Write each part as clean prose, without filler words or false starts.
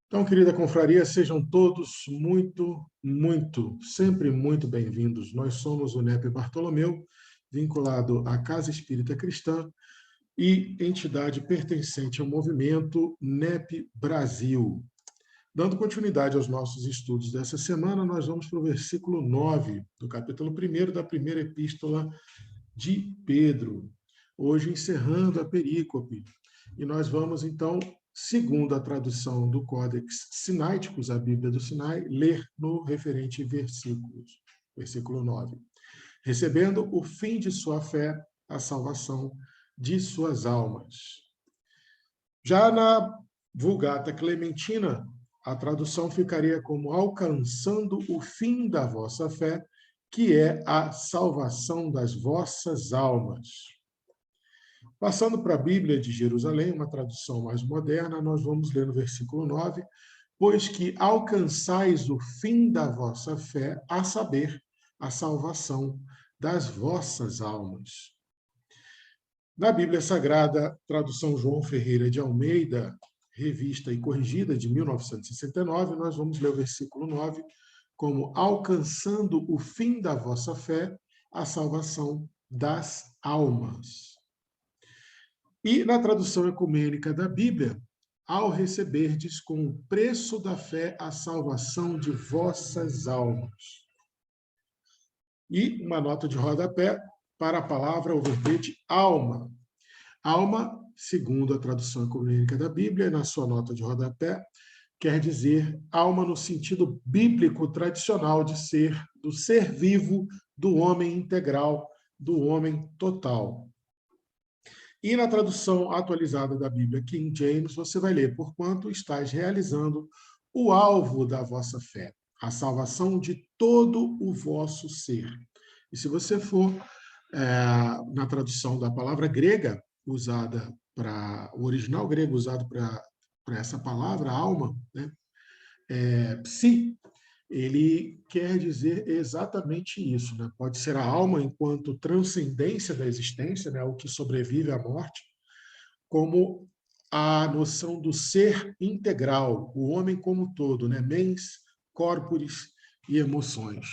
Então, querida confraria, sejam todos sempre muito bem-vindos. Nós somos o NEP Bartolomeu, vinculado à Casa Espírita Cristã e entidade pertencente ao movimento NEP Brasil. Dando continuidade aos nossos estudos dessa semana, nós vamos para o versículo 9 do capítulo 1 da primeira epístola de Pedro. Hoje encerrando a perícope. E nós vamos, então, segundo a tradução do Códex Sinaiticus, a Bíblia do Sinai, ler no referente versículos. Versículo 9. Recebendo o fim de sua fé, a salvação de suas almas. Já na Vulgata Clementina, a tradução ficaria como alcançando o fim da vossa fé, que é a salvação das vossas almas. Passando para a Bíblia de Jerusalém, uma tradução mais moderna, nós vamos ler no versículo 9, pois que alcançais o fim da vossa fé, a saber, a salvação das vossas almas. Na Bíblia Sagrada, tradução João Ferreira de Almeida, revista e corrigida de 1969, nós vamos ler o versículo 9 como alcançando o fim da vossa fé, a salvação das almas. E na tradução ecumênica da Bíblia, ao receberdes com o preço da fé a salvação de vossas almas. E uma nota de rodapé para a palavra ou verbete alma. Alma, segundo a tradução ecumênica da Bíblia, na sua nota de rodapé, quer dizer alma no sentido bíblico tradicional de ser, do ser vivo, do homem integral, do homem total. E na tradução atualizada da Bíblia King James, você vai ler, porquanto estáis realizando o alvo da vossa fé, a salvação de todo o vosso ser. E se você for na tradução da palavra grega, usada para o original grego usado para essa palavra, alma, né? Psi, ele quer dizer exatamente isso, né? Pode ser a alma enquanto transcendência da existência, né? O que sobrevive à morte, como a noção do ser integral, o homem como um todo, né? Mens, corporis e emoções.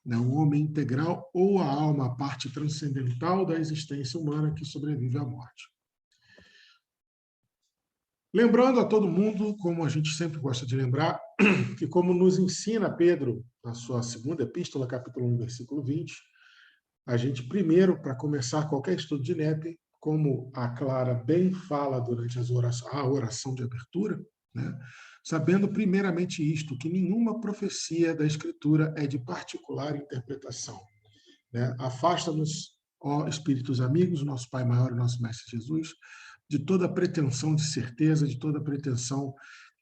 Né? O homem integral ou a alma, a parte transcendental da existência humana que sobrevive à morte. Lembrando a todo mundo, como a gente sempre gosta de lembrar, que como nos ensina Pedro na sua segunda epístola, capítulo 1, versículo 20, a gente primeiro, para começar qualquer estudo de NEP, como a Clara bem fala durante a oração de abertura, né, sabendo primeiramente isto, que nenhuma profecia da Escritura é de particular interpretação. Né? Afasta-nos, ó Espíritos amigos, nosso Pai maior e nosso Mestre Jesus, de toda pretensão de certeza, de toda pretensão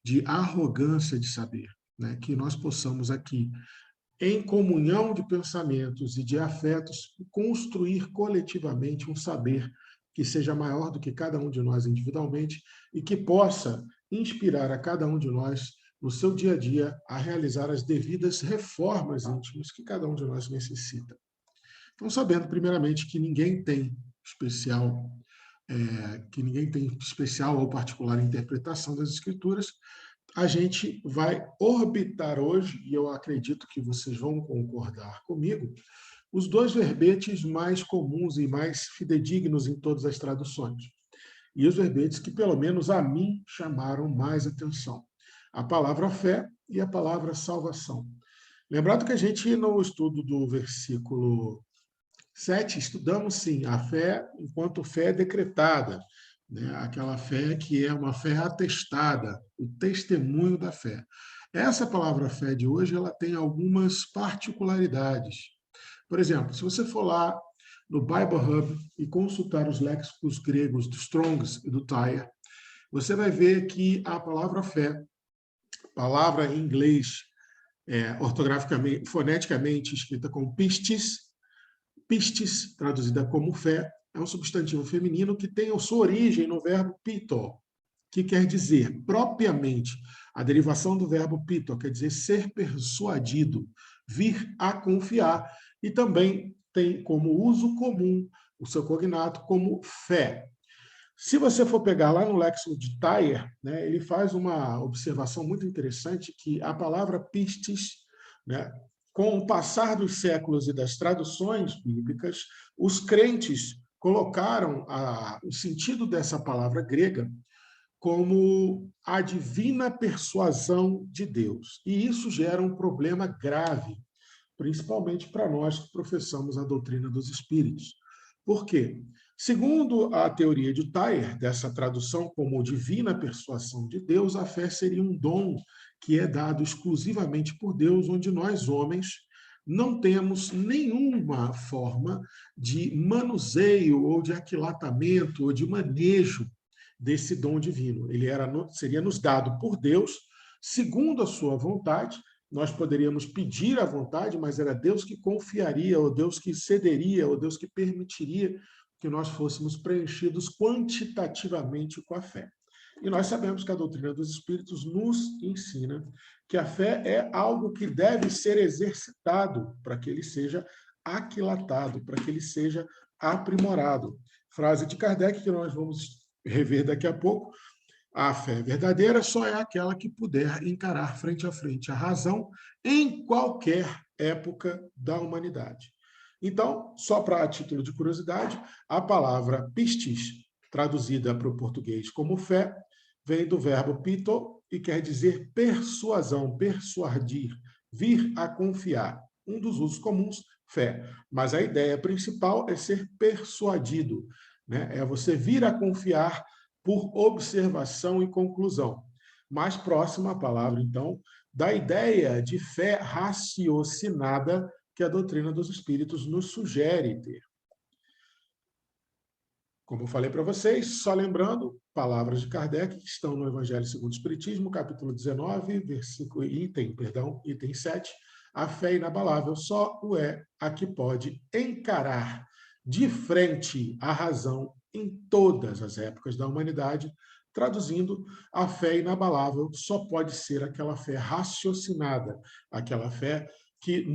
de arrogância de saber, né? Que nós possamos aqui, em comunhão de pensamentos e de afetos, construir coletivamente um saber que seja maior do que cada um de nós individualmente e que possa inspirar a cada um de nós, no seu dia a dia, a realizar as devidas reformas íntimas que cada um de nós necessita. Então, sabendo, primeiramente, que ninguém tem especial ou particular interpretação das Escrituras, a gente vai orbitar hoje, e eu acredito que vocês vão concordar comigo, os dois verbetes mais comuns e mais fidedignos em todas as traduções. E os verbetes que, pelo menos a mim, chamaram mais atenção. A palavra fé e a palavra salvação. Lembrando que a gente, no estudo do versículo 7, estudamos, sim, a fé enquanto fé decretada, né? Aquela fé que é uma fé atestada, o testemunho da fé. Essa palavra fé de hoje, ela tem algumas particularidades. Por exemplo, se você for lá no Bible Hub e consultar os léxicos gregos do Strong's e do Tyre, você vai ver que a palavra fé, palavra em inglês, ortograficamente, foneticamente escrita como pistis, pistis, traduzida como fé, é um substantivo feminino que tem a sua origem no verbo pito, que quer dizer, propriamente, a derivação do verbo pito, quer dizer ser persuadido, vir a confiar, e também tem como uso comum o seu cognato como fé. Se você for pegar lá no Léxico de Thayer, né, ele faz uma observação muito interessante que a palavra pistis, né, com o passar dos séculos e das traduções bíblicas, os crentes colocaram o sentido dessa palavra grega como a divina persuasão de Deus. E isso gera um problema grave, principalmente para nós que professamos a doutrina dos espíritos. Por quê? Segundo a teoria de Thayer, dessa tradução como divina persuasão de Deus, a fé seria um dom que é dado exclusivamente por Deus, onde nós, homens, não temos nenhuma forma de manuseio ou de aquilatamento ou de manejo desse dom divino. Ele seria nos dado por Deus, segundo a sua vontade. Nós poderíamos pedir a vontade, mas era Deus que confiaria, ou Deus que cederia, ou Deus que permitiria que nós fôssemos preenchidos quantitativamente com a fé. E nós sabemos que a doutrina dos Espíritos nos ensina que a fé é algo que deve ser exercitado para que ele seja aquilatado, para que ele seja aprimorado. Frase de Kardec que nós vamos rever daqui a pouco. A fé verdadeira só é aquela que puder encarar frente a frente a razão em qualquer época da humanidade. Então, só para título de curiosidade, a palavra pistis, traduzida para o português como fé, vem do verbo pito e quer dizer persuasão, persuadir, vir a confiar. Um dos usos comuns, fé. Mas a ideia principal é ser persuadido, né? É você vir a confiar por observação e conclusão. Mais próxima a palavra, então, da ideia de fé raciocinada que a doutrina dos espíritos nos sugere ter. Como eu falei para vocês, só lembrando, palavras de Kardec que estão no Evangelho segundo o Espiritismo, capítulo 19, item 7, a fé inabalável só o é a que pode encarar de frente a razão em todas as épocas da humanidade. Traduzindo, a fé inabalável só pode ser aquela fé raciocinada, aquela fé que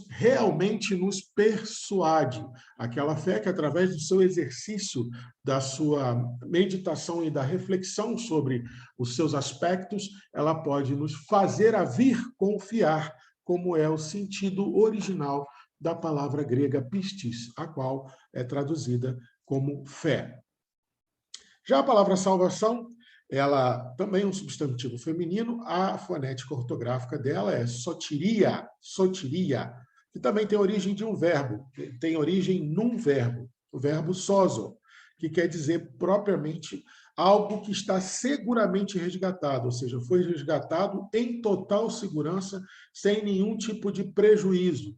realmente nos persuade, aquela fé que, através do seu exercício, da sua meditação e da reflexão sobre os seus aspectos, ela pode nos fazer a vir confiar, como é o sentido original da palavra grega pistis, a qual é traduzida como fé. Já a palavra salvação, ela também é um substantivo feminino, a fonética ortográfica dela é sotiria, que também tem origem de um verbo, tem origem num verbo, o verbo sozo, que quer dizer propriamente algo que está seguramente resgatado, ou seja, foi resgatado em total segurança, sem nenhum tipo de prejuízo.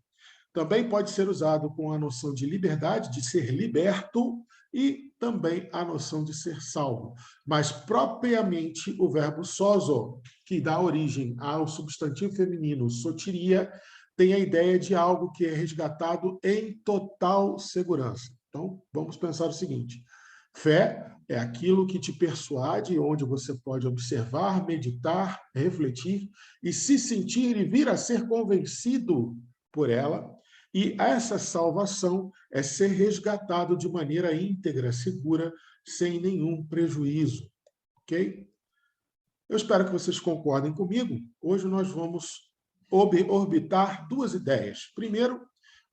Também pode ser usado com a noção de liberdade, de ser liberto, e também a noção de ser salvo. Mas, propriamente, o verbo sozo, que dá origem ao substantivo feminino sotiria, tem a ideia de algo que é resgatado em total segurança. Então, vamos pensar o seguinte: fé é aquilo que te persuade, onde você pode observar, meditar, refletir e se sentir e vir a ser convencido por ela. E essa salvação é ser resgatado de maneira íntegra, segura, sem nenhum prejuízo. Ok? Eu espero que vocês concordem comigo. Hoje nós vamos orbitar duas ideias. Primeiro,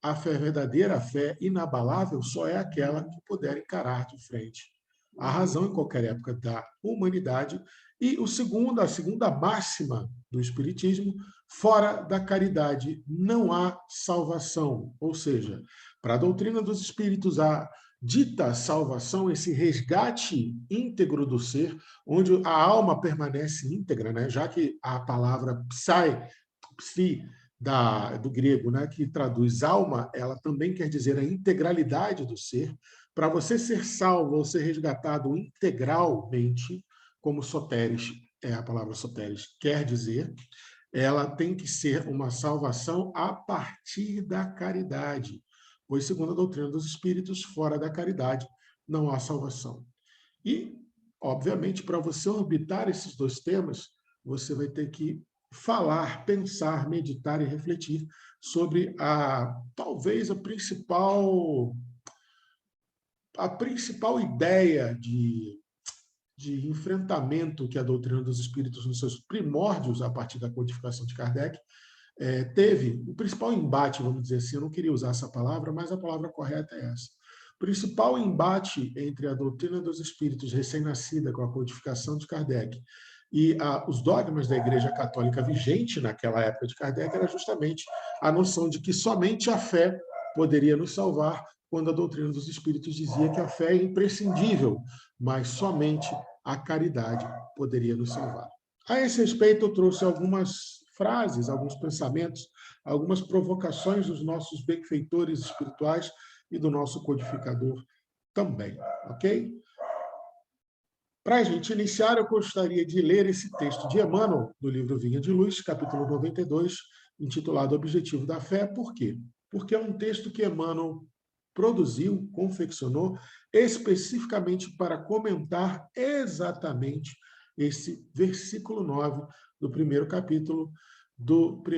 a fé verdadeira, a fé inabalável, só é aquela que puder encarar de frente a razão em qualquer época da humanidade. E a segunda máxima do Espiritismo, fora da caridade não há salvação. Ou seja, para a doutrina dos Espíritos, a dita salvação, esse resgate íntegro do ser, onde a alma permanece íntegra, né? Já que a palavra psi, do grego, né, que traduz alma, ela também quer dizer a integralidade do ser. Para você ser salvo ou ser resgatado integralmente, como soteres, a palavra soteres quer dizer, ela tem que ser uma salvação a partir da caridade, pois, segundo a doutrina dos espíritos, fora da caridade não há salvação. E, obviamente, para você orbitar esses dois temas, você vai ter que falar, pensar, meditar e refletir sobre talvez a principal ideia de enfrentamento que a doutrina dos espíritos, nos seus primórdios, a partir da codificação de Kardec, teve o principal embate, vamos dizer assim, eu não queria usar essa palavra, mas a palavra correta é essa. O principal embate entre a doutrina dos espíritos recém-nascida com a codificação de Kardec e os dogmas da Igreja Católica vigente naquela época de Kardec era justamente a noção de que somente a fé poderia nos salvar, quando a doutrina dos espíritos dizia que a fé é imprescindível, mas somente a caridade poderia nos salvar. A esse respeito, eu trouxe algumas frases, alguns pensamentos, algumas provocações dos nossos benfeitores espirituais e do nosso codificador também, ok? Para a gente iniciar, eu gostaria de ler esse texto de Emmanuel, do livro Vinha de Luz, capítulo 92, intitulado Objetivo da Fé. Por quê? Porque é um texto que Emmanuel produziu, confeccionou, especificamente para comentar exatamente esse versículo 9 do primeiro capítulo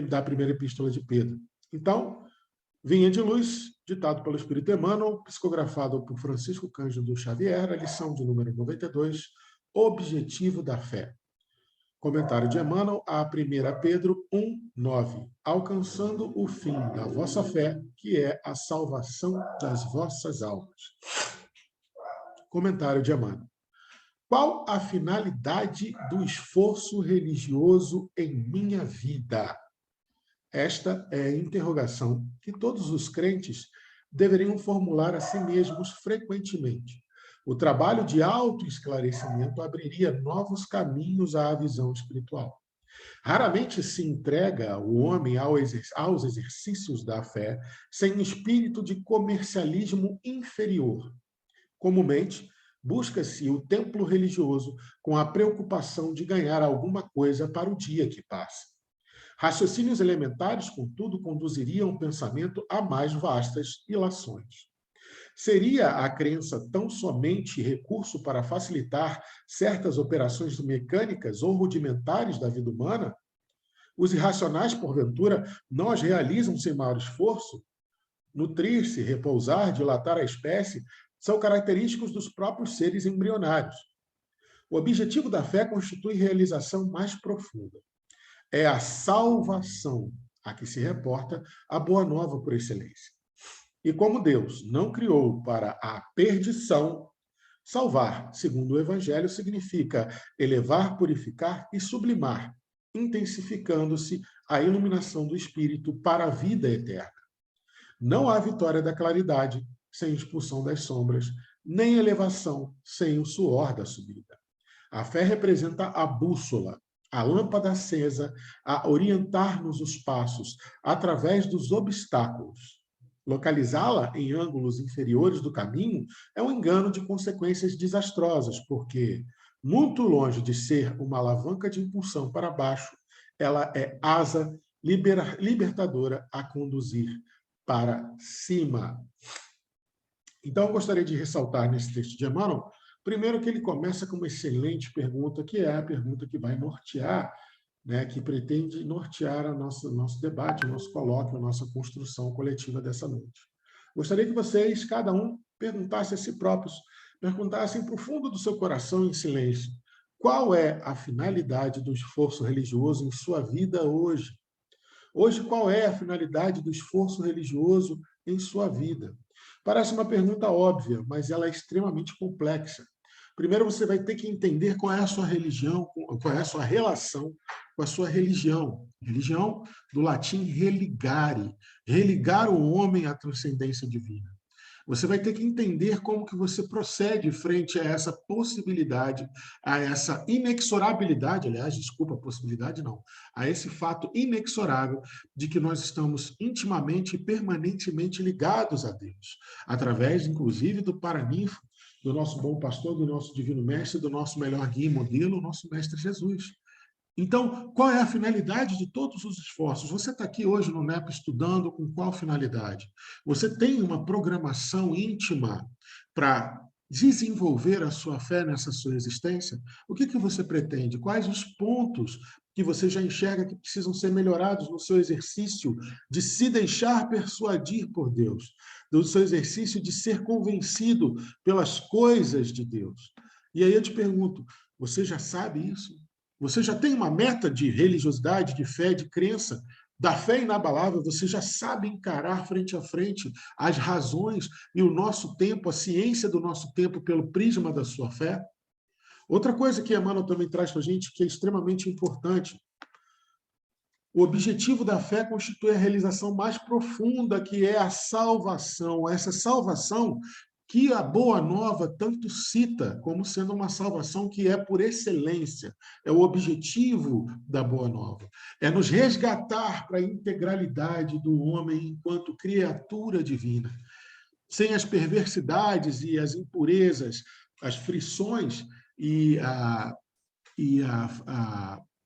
da primeira epístola de Pedro. Então, Vinha de Luz, ditado pelo Espírito Emmanuel, psicografado por Francisco Cândido Xavier, a lição de número 92, Objetivo da Fé. Comentário de Emmanuel a 1 Pedro 1:9. Alcançando o fim da vossa fé, que é a salvação das vossas almas. Comentário de Emmanuel. Qual a finalidade do esforço religioso em minha vida? Esta é a interrogação que todos os crentes deveriam formular a si mesmos frequentemente. O trabalho de autoesclarecimento abriria novos caminhos à visão espiritual. Raramente se entrega o homem aos exercícios da fé sem espírito de comercialismo inferior. Comumente, busca-se o templo religioso com a preocupação de ganhar alguma coisa para o dia que passa. Raciocínios elementares, contudo, conduziriam o pensamento a mais vastas ilações. Seria a crença tão somente recurso para facilitar certas operações mecânicas ou rudimentares da vida humana? Os irracionais, porventura, não as realizam sem maior esforço? Nutrir-se, repousar, dilatar a espécie são característicos dos próprios seres embrionários. O objetivo da fé constitui realização mais profunda. É a salvação a que se reporta a boa nova por excelência. E como Deus não criou para a perdição, salvar, segundo o Evangelho, significa elevar, purificar e sublimar, intensificando-se a iluminação do Espírito para a vida eterna. Não há vitória da claridade sem expulsão das sombras, nem elevação sem o suor da subida. A fé representa a bússola, a lâmpada acesa a orientar-nos os passos através dos obstáculos. Localizá-la em ângulos inferiores do caminho é um engano de consequências desastrosas, porque, muito longe de ser uma alavanca de impulsão para baixo, ela é asa libertadora a conduzir para cima. Então, eu gostaria de ressaltar nesse texto de Emmanuel, primeiro que ele começa com uma excelente pergunta, que é a pergunta que vai nortear, que pretende nortear nosso debate, o nosso colóquio, a nossa construção coletiva dessa noite. Gostaria que vocês, cada um, perguntasse a si próprios, perguntassem para o fundo do seu coração, em silêncio, qual é a finalidade do esforço religioso em sua vida hoje? Hoje, qual é a finalidade do esforço religioso em sua vida? Parece uma pergunta óbvia, mas ela é extremamente complexa. Primeiro, você vai ter que entender qual é a sua religião, qual é a sua relação com a sua religião. Religião, do latim religare, religar o homem à transcendência divina. Você vai ter que entender como que você procede frente a essa possibilidade, a essa inexorabilidade, aliás, desculpa, possibilidade não, a esse fato inexorável de que nós estamos intimamente e permanentemente ligados a Deus, através, inclusive, do paraninfo, do nosso bom pastor, do nosso divino mestre, do nosso melhor guia e modelo, o nosso mestre Jesus. Então, qual é a finalidade de todos os esforços? Você está aqui hoje no NEP estudando com qual finalidade? Você tem uma programação íntima para desenvolver a sua fé nessa sua existência? O que você pretende? Quais os pontos que você já enxerga que precisam ser melhorados no seu exercício de se deixar persuadir por Deus, do seu exercício de ser convencido pelas coisas de Deus? E aí eu te pergunto, você já sabe isso? Você já tem uma meta de religiosidade, de fé, de crença? Da fé inabalável, você já sabe encarar frente a frente as razões e o nosso tempo, a ciência do nosso tempo pelo prisma da sua fé? Outra coisa que Emmanuel também traz para a gente, que é extremamente importante, o objetivo da fé constitui a realização mais profunda, que é a salvação. Essa salvação que a Boa Nova tanto cita como sendo uma salvação que é por excelência, é o objetivo da Boa Nova. É nos resgatar para a integralidade do homem enquanto criatura divina, sem as perversidades e as impurezas, as frições e,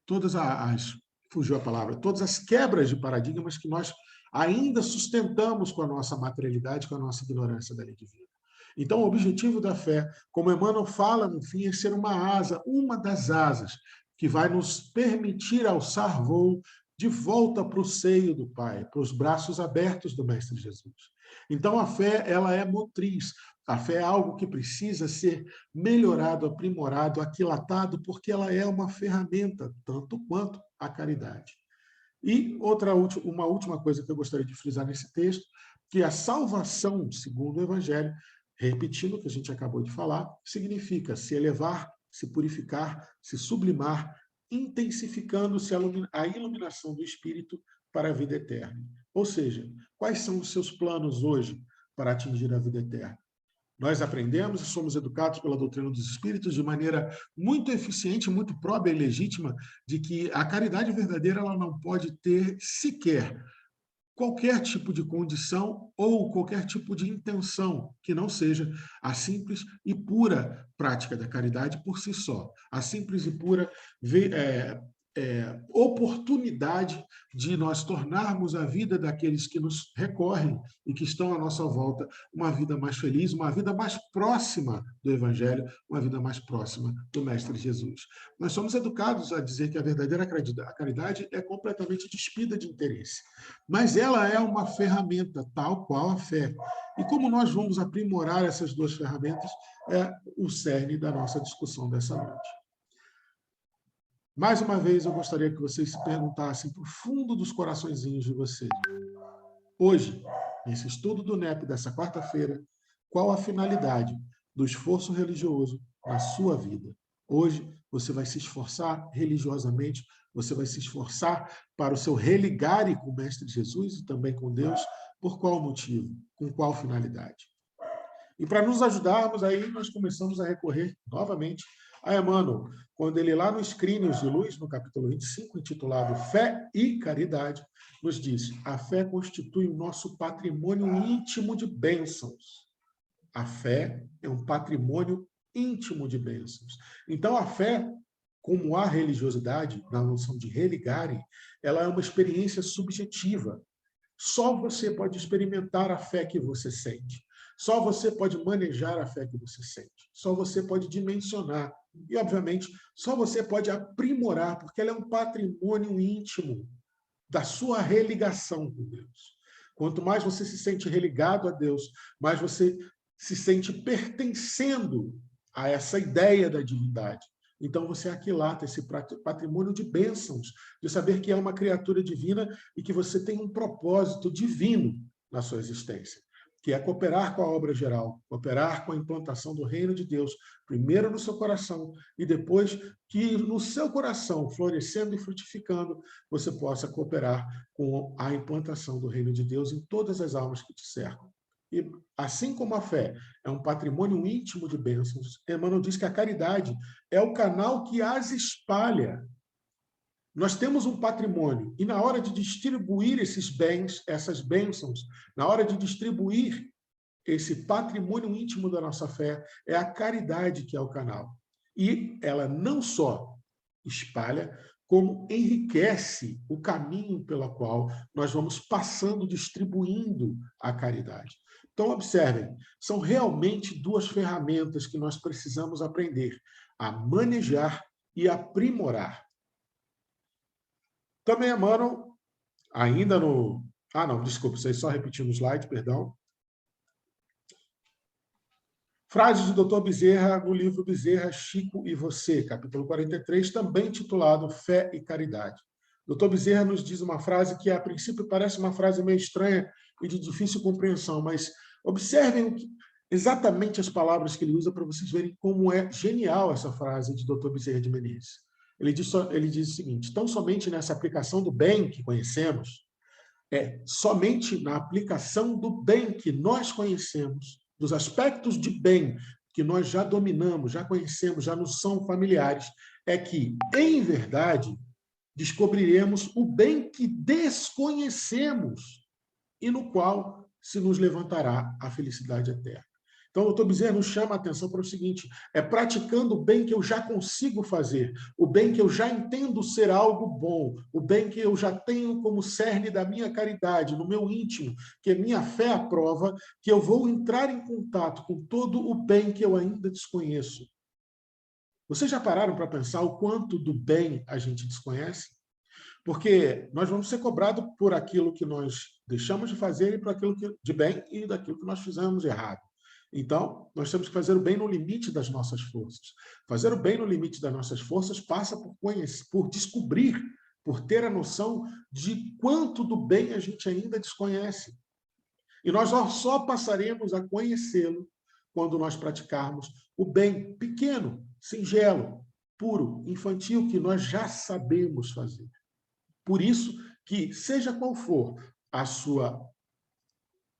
todas as fugiu a palavra, todas as quebras de paradigmas que nós ainda sustentamos com a nossa materialidade, com a nossa ignorância da lei divina. Então, o objetivo da fé, como Emmanuel fala no fim, é ser uma asa, uma das asas, que vai nos permitir alçar voo de volta para o seio do Pai, para os braços abertos do Mestre Jesus. Então, a fé, ela é motriz. A fé é algo que precisa ser melhorado, aprimorado, aquilatado, porque ela é uma ferramenta, tanto quanto a caridade. E uma última coisa que eu gostaria de frisar nesse texto, que a salvação, segundo o Evangelho, repetindo o que a gente acabou de falar, significa se elevar, se purificar, se sublimar, intensificando-se a iluminação do Espírito para a vida eterna. Ou seja, quais são os seus planos hoje para atingir a vida eterna? Nós aprendemos e somos educados pela doutrina dos espíritos de maneira muito eficiente, muito própria e legítima, de que a caridade verdadeira ela não pode ter sequer qualquer tipo de condição ou qualquer tipo de intenção que não seja a simples e pura prática da caridade por si só. A simples e pura oportunidade de nós tornarmos a vida daqueles que nos recorrem e que estão à nossa volta uma vida mais feliz, uma vida mais próxima do Evangelho, uma vida mais próxima do Mestre Jesus. Nós somos educados a dizer que a verdadeira caridade é completamente despida de interesse, mas ela é uma ferramenta tal qual a fé. E como nós vamos aprimorar essas duas ferramentas é o cerne da nossa discussão dessa noite. Mais uma vez, eu gostaria que vocês se perguntassem para o fundo dos coraçõezinhos de vocês. Hoje, nesse estudo do NEP dessa quarta-feira, qual a finalidade do esforço religioso na sua vida? Hoje, você vai se esforçar religiosamente, você vai se esforçar para o seu religare com o Mestre Jesus e também com Deus. Por qual motivo? Com qual finalidade? E para nos ajudarmos, aí nós começamos a recorrer novamente a Emmanuel, quando ele lá no Escrínios de Luz, no capítulo 25, intitulado Fé e Caridade, nos diz: a fé constitui o nosso patrimônio íntimo de bênçãos. A fé é um patrimônio íntimo de bênçãos. Então, a fé, como a religiosidade, na noção de religare, ela é uma experiência subjetiva. Só você pode experimentar a fé que você sente. Só você pode manejar a fé que você sente. Só você pode dimensionar. E, obviamente, só você pode aprimorar, porque ela é um patrimônio íntimo da sua religação com Deus. Quanto mais você se sente religado a Deus, mais você se sente pertencendo a essa ideia da divindade. Então você aquilata esse patrimônio de bênçãos, de saber que é uma criatura divina e que você tem um propósito divino na sua existência, que é cooperar com a obra geral, cooperar com a implantação do reino de Deus, primeiro no seu coração e depois que no seu coração, florescendo e frutificando, você possa cooperar com a implantação do reino de Deus em todas as almas que te cercam. E assim como a fé é um patrimônio íntimo de bênçãos, Emmanuel diz que a caridade é o canal que as espalha. Nós temos um patrimônio e na hora de distribuir esses bens, essas bênçãos, na hora de distribuir esse patrimônio íntimo da nossa fé, é a caridade que é o canal. E ela não só espalha, como enriquece o caminho pela qual nós vamos passando, distribuindo a caridade. Então, observem, são realmente duas ferramentas que nós precisamos aprender a manejar e aprimorar. Também, Emmanuel, ainda no... Ah, não, desculpa, vocês só repetindo o slide, perdão. Frase de Dr. Bezerra no livro Bezerra, Chico e Você, capítulo 43, também titulado Fé e Caridade. Dr. Bezerra nos diz uma frase que, a princípio, parece uma frase meio estranha e de difícil compreensão, mas observem exatamente as palavras que ele usa para vocês verem como é genial essa frase de Dr. Bezerra de Menezes. Ele diz o seguinte: tão somente nessa aplicação do bem que conhecemos, somente na aplicação do bem que nós conhecemos, dos aspectos de bem que nós já dominamos, já conhecemos, já nos são familiares, é que, em verdade, descobriremos o bem que desconhecemos e no qual se nos levantará a felicidade eterna. Então, o Dr. Bezerra nos chama a atenção para o seguinte: é praticando o bem que eu já consigo fazer, o bem que eu já entendo ser algo bom, o bem que eu já tenho como cerne da minha caridade, no meu íntimo, que a minha fé aprova, que eu vou entrar em contato com todo o bem que eu ainda desconheço. Vocês já pararam para pensar o quanto do bem a gente desconhece? Porque nós vamos ser cobrados por aquilo que nós deixamos de fazer e por aquilo de bem e daquilo que nós fizemos errado. Então, nós temos que fazer o bem no limite das nossas forças. Fazer o bem no limite das nossas forças passa por conhecer, por descobrir, por ter a noção de quanto do bem a gente ainda desconhece. E nós só passaremos a conhecê-lo quando nós praticarmos o bem pequeno, singelo, puro, infantil, que nós já sabemos fazer. Por isso que, seja qual for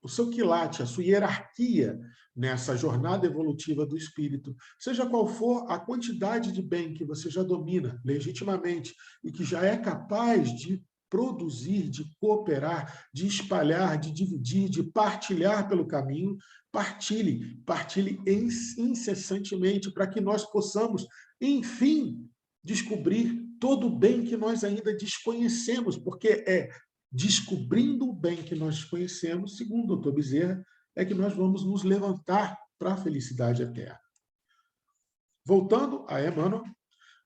o seu quilate, a sua hierarquia nessa jornada evolutiva do espírito, seja qual for a quantidade de bem que você já domina legitimamente e que já é capaz de produzir, de cooperar, de espalhar, de dividir, de partilhar pelo caminho, partilhe incessantemente para que nós possamos, enfim, descobrir todo o bem que nós ainda desconhecemos, porque é descobrindo o bem que nós conhecemos, segundo o Dr. Bezerra, é que nós vamos nos levantar para a felicidade eterna. Voltando a Emmanuel,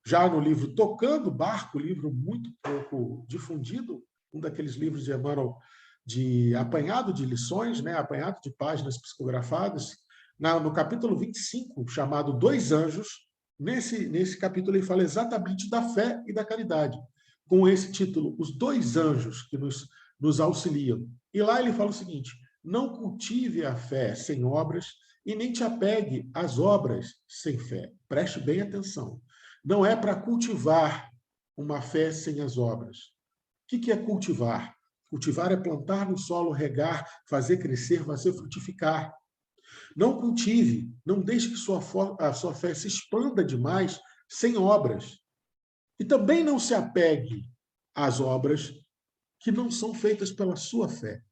já no livro Tocando Barco, livro muito pouco difundido, um daqueles livros de Emmanuel de apanhado de lições, apanhado de páginas psicografadas, no capítulo 25, chamado Dois Anjos, nesse capítulo ele fala exatamente da fé e da caridade, com esse título, Os Dois Anjos que nos auxiliam. E lá ele fala o seguinte: não cultive a fé sem obras e nem te apegue às obras sem fé. Preste bem atenção. Não é para cultivar uma fé sem as obras. O que é cultivar? Cultivar é plantar no solo, regar, fazer crescer, fazer frutificar. Não cultive, não deixe que a sua fé se expanda demais sem obras. E também não se apegue às obras que não são feitas pela sua fé,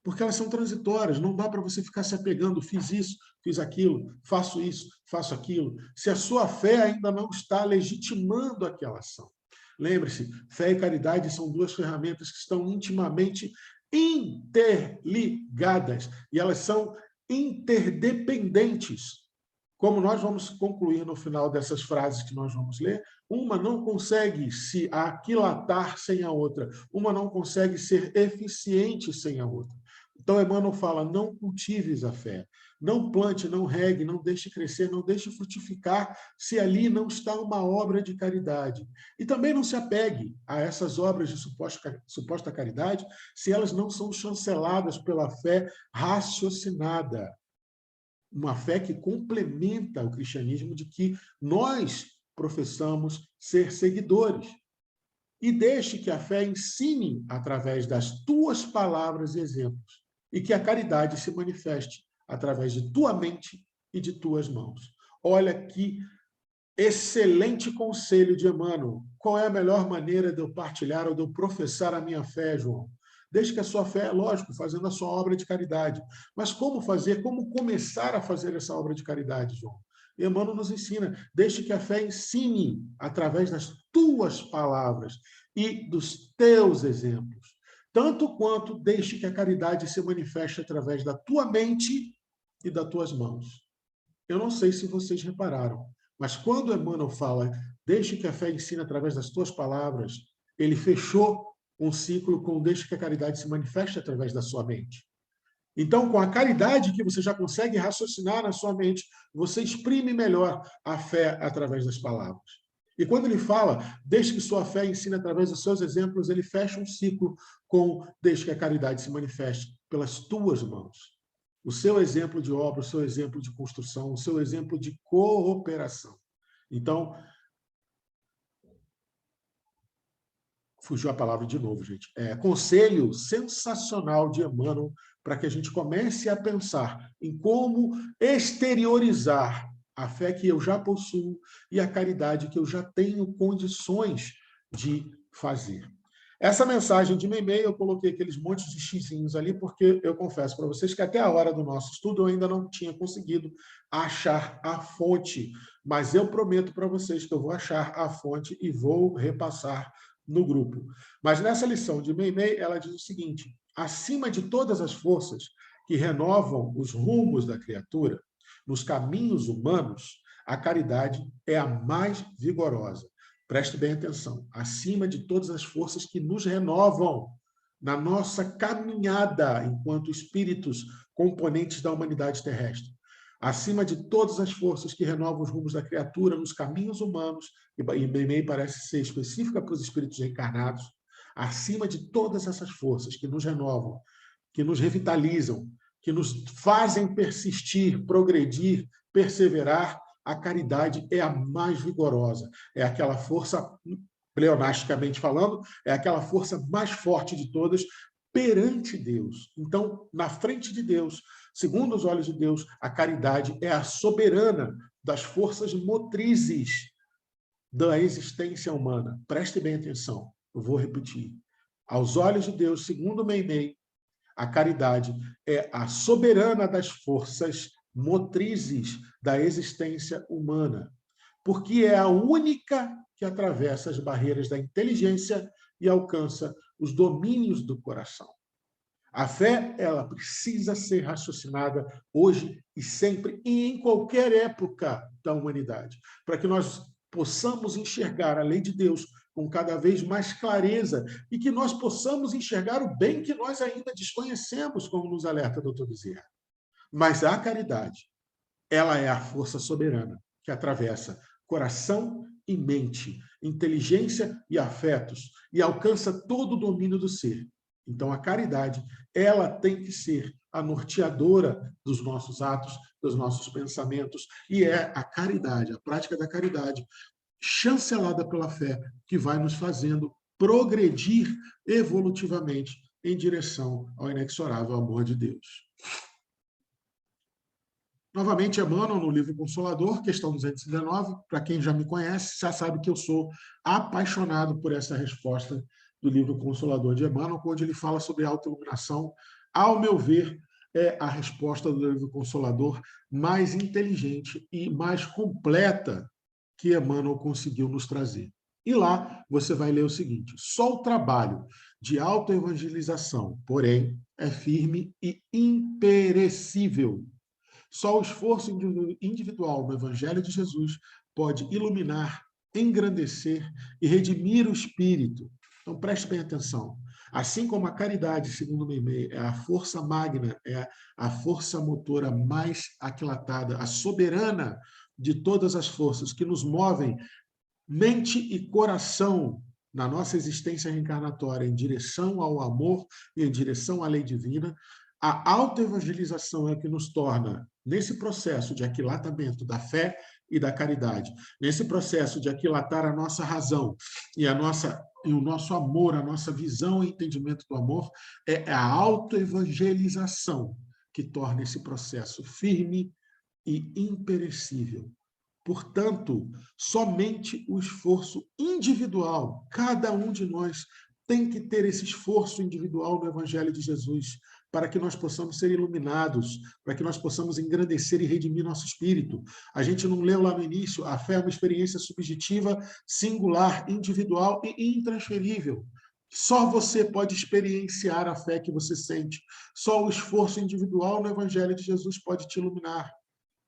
porque elas são transitórias, não dá para você ficar se apegando, fiz isso, fiz aquilo, isso, faço aquilo, se a sua fé ainda não está legitimando aquela ação. Lembre-se, fé e caridade são duas ferramentas que estão intimamente interligadas, e elas são interdependentes. Como nós vamos concluir no final dessas frases que nós vamos ler, uma não consegue se aquilatar sem a outra, uma não consegue ser eficiente sem a outra. Então, Emmanuel fala: não cultives a fé, não plante, não regue, não deixe crescer, não deixe frutificar, se ali não está uma obra de caridade. E também não se apegue a essas obras de suposta caridade, se elas não são chanceladas pela fé raciocinada. Uma fé que complementa o cristianismo de que nós professamos ser seguidores. E deixe que a fé ensine através das tuas palavras e exemplos, e que a caridade se manifeste através de tua mente e de tuas mãos. Olha que excelente conselho de Emmanuel. Qual é a melhor maneira de eu partilhar ou de eu professar a minha fé, João? Desde que a sua fé, lógico, fazendo a sua obra de caridade. Mas como fazer, como começar a fazer essa obra de caridade, João? E Emmanuel nos ensina: deixe que a fé ensine através das tuas palavras e dos teus exemplos. Tanto quanto deixe que a caridade se manifeste através da tua mente e das tuas mãos. Eu não sei se vocês repararam, mas quando Emmanuel fala: deixe que a fé ensine através das tuas palavras, ele fechou um ciclo com deixe que a caridade se manifeste através da sua mente. Então, com a caridade que você já consegue raciocinar na sua mente, você exprime melhor a fé através das palavras. E quando ele fala, desde que sua fé ensine através dos seus exemplos, ele fecha um ciclo com, desde que a caridade se manifeste pelas tuas mãos. O seu exemplo de obra, o seu exemplo de construção, o seu exemplo de cooperação. Então, fugiu a palavra de novo, gente. Conselho sensacional de Emmanuel para que a gente comece a pensar em como exteriorizar a fé que eu já possuo e a caridade que eu já tenho condições de fazer. Essa mensagem de Meimei, eu coloquei aqueles montes de xizinhos ali, porque eu confesso para vocês que até a hora do nosso estudo eu ainda não tinha conseguido achar a fonte, mas eu prometo para vocês que eu vou achar a fonte e vou repassar no grupo. Mas nessa lição de Meimei, ela diz o seguinte: acima de todas as forças que renovam os rumos da criatura, nos caminhos humanos, a caridade é a mais vigorosa. Preste bem atenção. Acima de todas as forças que nos renovam na nossa caminhada enquanto espíritos componentes da humanidade terrestre. Acima de todas as forças que renovam os rumos da criatura nos caminhos humanos, e Meimei parece ser específica para os espíritos reencarnados, acima de todas essas forças que nos renovam, que nos revitalizam, que nos fazem persistir, progredir, perseverar, a caridade é a mais vigorosa, é aquela força, pleonasticamente falando, é aquela força mais forte de todas perante Deus. Então, na frente de Deus, segundo os olhos de Deus, a caridade é a soberana das forças motrizes da existência humana. Preste bem atenção, eu vou repetir. Aos olhos de Deus, segundo Meimei, a caridade é a soberana das forças motrizes da existência humana, porque é a única que atravessa as barreiras da inteligência e alcança os domínios do coração. A fé, ela precisa ser raciocinada hoje e sempre e em qualquer época da humanidade, para que nós possamos enxergar a lei de Deus com cada vez mais clareza e que nós possamos enxergar o bem que nós ainda desconhecemos, como nos alerta Dr. Bezerra. Mas a caridade, ela é a força soberana que atravessa coração e mente, inteligência e afetos, e alcança todo o domínio do ser. Então, a caridade, ela tem que ser a norteadora dos nossos atos, dos nossos pensamentos, e é a caridade, a prática da caridade, chancelada pela fé, que vai nos fazendo progredir evolutivamente em direção ao inexorável amor de Deus. Novamente, Emmanuel, no livro Consolador, questão 219, para quem já me conhece, já sabe que eu sou apaixonado por essa resposta do livro Consolador de Emmanuel, onde ele fala sobre autoiluminação. Ao meu ver, é a resposta do livro Consolador mais inteligente e mais completa que Emmanuel conseguiu nos trazer. E lá você vai ler o seguinte: só o trabalho de autoevangelização, porém, é firme e imperecível. Só o esforço individual no Evangelho de Jesus pode iluminar, engrandecer e redimir o espírito. Então, preste bem atenção. Assim como a caridade, segundo Meimei, é a força magna, é a força motora mais aquilatada, a soberana de todas as forças que nos movem mente e coração na nossa existência reencarnatória em direção ao amor e em direção à lei divina, a autoevangelização é o que nos torna, nesse processo de aquilatamento da fé e da caridade, nesse processo de aquilatar a nossa razão e o nosso amor, a nossa visão e entendimento do amor, é a autoevangelização que torna esse processo firme e imperecível. Portanto, somente o esforço individual, cada um de nós tem que ter esse esforço individual no Evangelho de Jesus, para que nós possamos ser iluminados, para que nós possamos engrandecer e redimir nosso espírito. A gente não leu lá no início, a fé é uma experiência subjetiva, singular, individual e intransferível. Só você pode experienciar a fé que você sente. Só o esforço individual no Evangelho de Jesus pode te iluminar.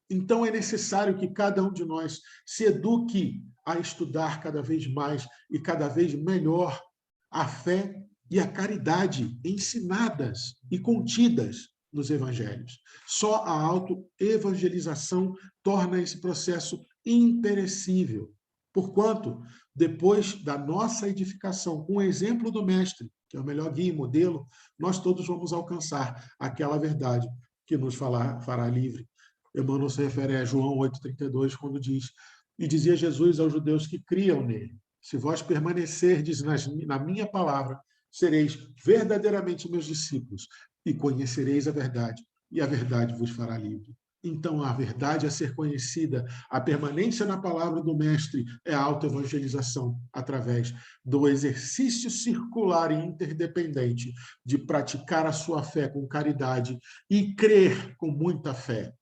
Então, é necessário que cada um de nós se eduque a estudar cada vez mais e cada vez melhor a fé e a caridade ensinadas e contidas nos evangelhos. Só a autoevangelização torna esse processo imperecível. Porquanto, depois da nossa edificação, com o exemplo do Mestre, que é o melhor guia e modelo, nós todos vamos alcançar aquela verdade que nos fará livre. Emmanuel se refere a João 8,32, quando diz: e dizia Jesus aos judeus que criam nele: se vós permanecerdes na minha palavra, sereis verdadeiramente meus discípulos e conhecereis a verdade, e a verdade vos fará livre. Então, a verdade a ser conhecida, a permanência na palavra do Mestre é a autoevangelização, através do exercício circular e interdependente de praticar a sua fé com caridade e crer com muita fé,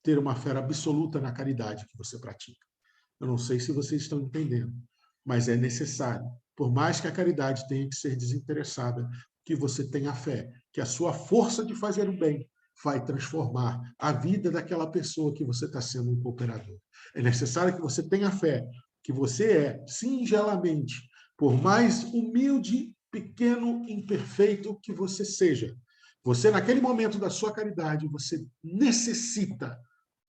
ter uma fé absoluta na caridade que você pratica. Eu não sei se vocês estão entendendo, mas é necessário, por mais que a caridade tenha que ser desinteressada, que você tenha fé, que a sua força de fazer o bem vai transformar a vida daquela pessoa que você está sendo um cooperador. É necessário que você tenha fé, que você é, singelamente, por mais humilde, pequeno, imperfeito que você seja, você, naquele momento da sua caridade, você necessita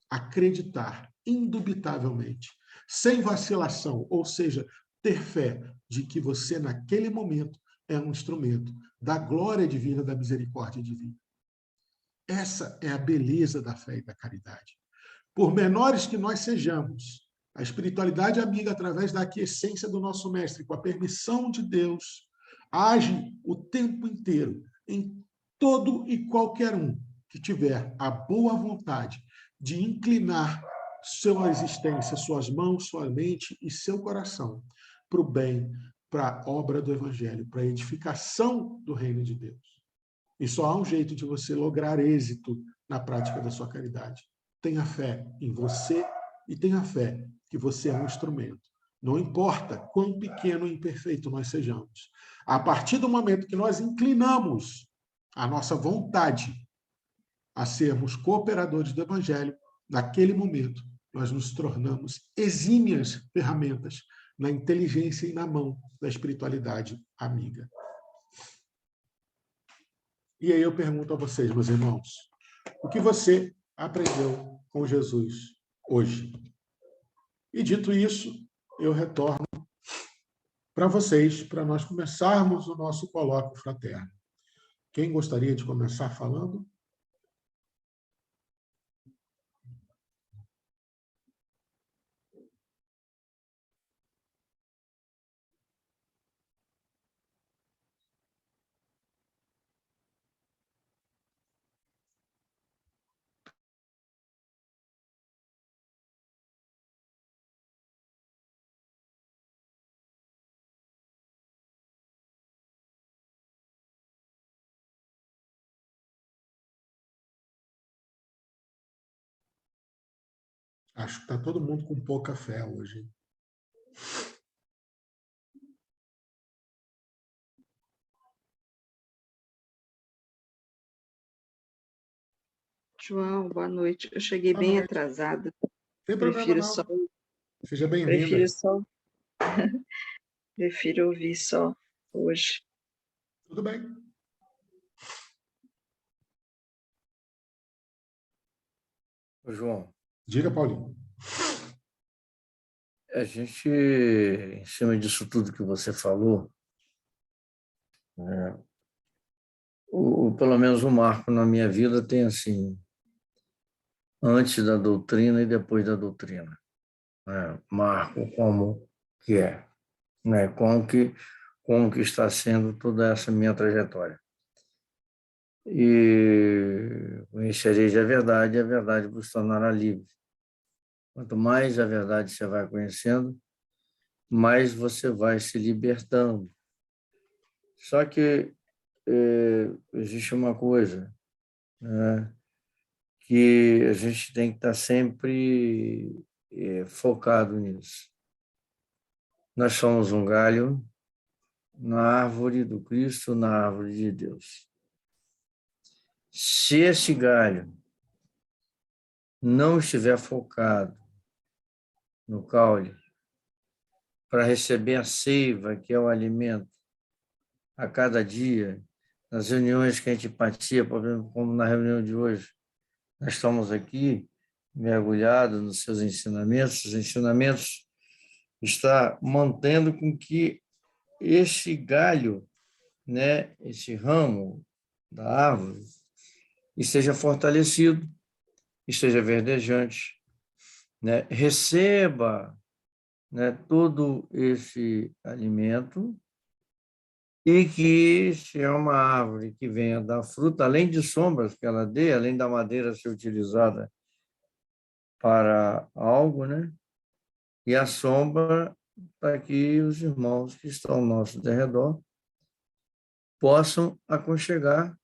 acreditar, indubitavelmente, sem vacilação, ou seja, ter fé de que você, naquele momento, é um instrumento da glória divina, da misericórdia divina. Essa é a beleza da fé e da caridade. Por menores que nós sejamos, a espiritualidade amiga, através da aquiescência do nosso Mestre, com a permissão de Deus, age o tempo inteiro em todo e qualquer um que tiver a boa vontade de inclinar sua existência, suas mãos, sua mente e seu coração para o bem, para a obra do Evangelho, para a edificação do reino de Deus. E só há um jeito de você lograr êxito na prática da sua caridade. Tenha fé em você e tenha fé que você é um instrumento. Não importa quão pequeno e imperfeito nós sejamos. A partir do momento que nós inclinamos a nossa vontade a sermos cooperadores do Evangelho, naquele momento nós nos tornamos exímias ferramentas na inteligência e na mão da espiritualidade amiga. E aí eu pergunto a vocês, meus irmãos, o que você aprendeu com Jesus hoje? E dito isso, eu retorno para vocês, para nós começarmos o nosso colóquio fraterno. Quem gostaria de começar falando? Acho que está todo mundo com pouca fé hoje. João, boa noite. Eu cheguei bem atrasada. Sem problema não. Seja bem-vinda. Prefiro ouvir só hoje. Tudo bem. João. Diga, Paulinho. A gente, em cima disso tudo que você falou, pelo menos um marco na minha vida tem assim, antes da doutrina e depois da doutrina. Marco como que é, né? Como que está sendo toda essa minha trajetória. E conhecereis a verdade vos tornará livre. Quanto mais a verdade você vai conhecendo, mais você vai se libertando. Só que existe uma coisa, né, que a gente tem que estar sempre focado nisso. Nós somos um galho na árvore do Cristo, na árvore de Deus. Se esse galho não estiver focado no caule para receber a seiva, que é o alimento, a cada dia, nas reuniões que a gente participa, por exemplo, como na reunião de hoje, nós estamos aqui mergulhados nos seus ensinamentos, os ensinamentos está mantendo com que esse galho, né, esse ramo da árvore, esteja fortalecido, esteja verdejante, né, receba, né, todo esse alimento e que se é uma árvore que venha dar fruta, além de sombras que ela dê, além da madeira ser utilizada para algo, né, e a sombra para que os irmãos que estão ao nosso derredor possam aconchegar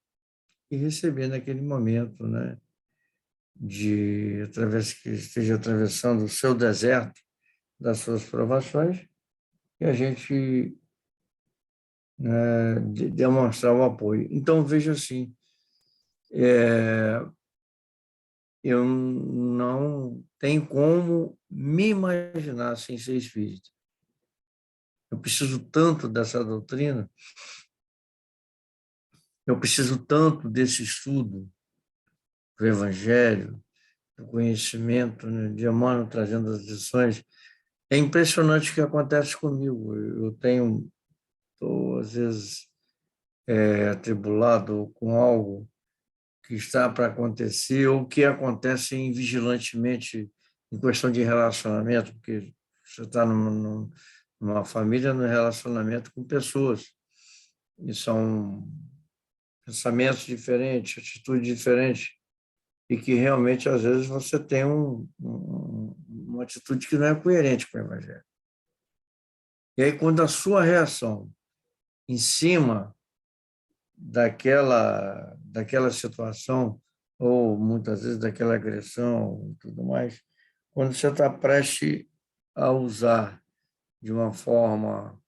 e receber naquele momento, né, que esteja atravessando o seu deserto das suas provações, e a gente, né, demonstrar o apoio. Então, veja assim, eu não tenho como me imaginar sem ser espírita. Eu preciso tanto dessa doutrina, eu preciso tanto desse estudo do Evangelho, do conhecimento, né, de Emmanuel trazendo as lições. É impressionante o que acontece comigo. Eu estou, às vezes, atribulado com algo que está para acontecer ou que acontece invigilantemente em questão de relacionamento, porque você está numa família, no relacionamento com pessoas, e são pensamentos diferentes, atitudes diferentes, e que realmente, às vezes, você tem uma atitude que não é coerente com o Evangelho. E aí, quando a sua reação em cima daquela situação, ou muitas vezes daquela agressão e tudo mais, quando você está prestes a usar de uma forma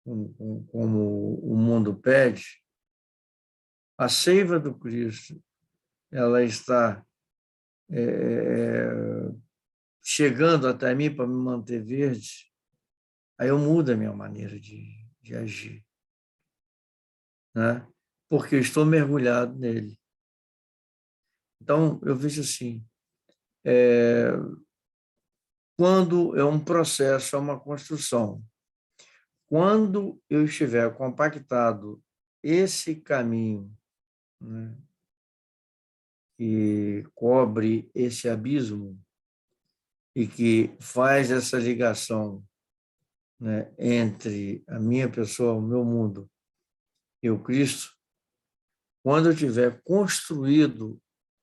como o mundo pede, a seiva do Cristo, ela está chegando até mim para me manter verde, aí eu mudo a minha maneira de agir, né? Porque eu estou mergulhado nele. Então, eu vejo assim, quando é um processo, é uma construção, quando eu estiver compactado esse caminho, né, que cobre esse abismo e que faz essa ligação, né, entre a minha pessoa, o meu mundo e o Cristo, quando eu tiver construído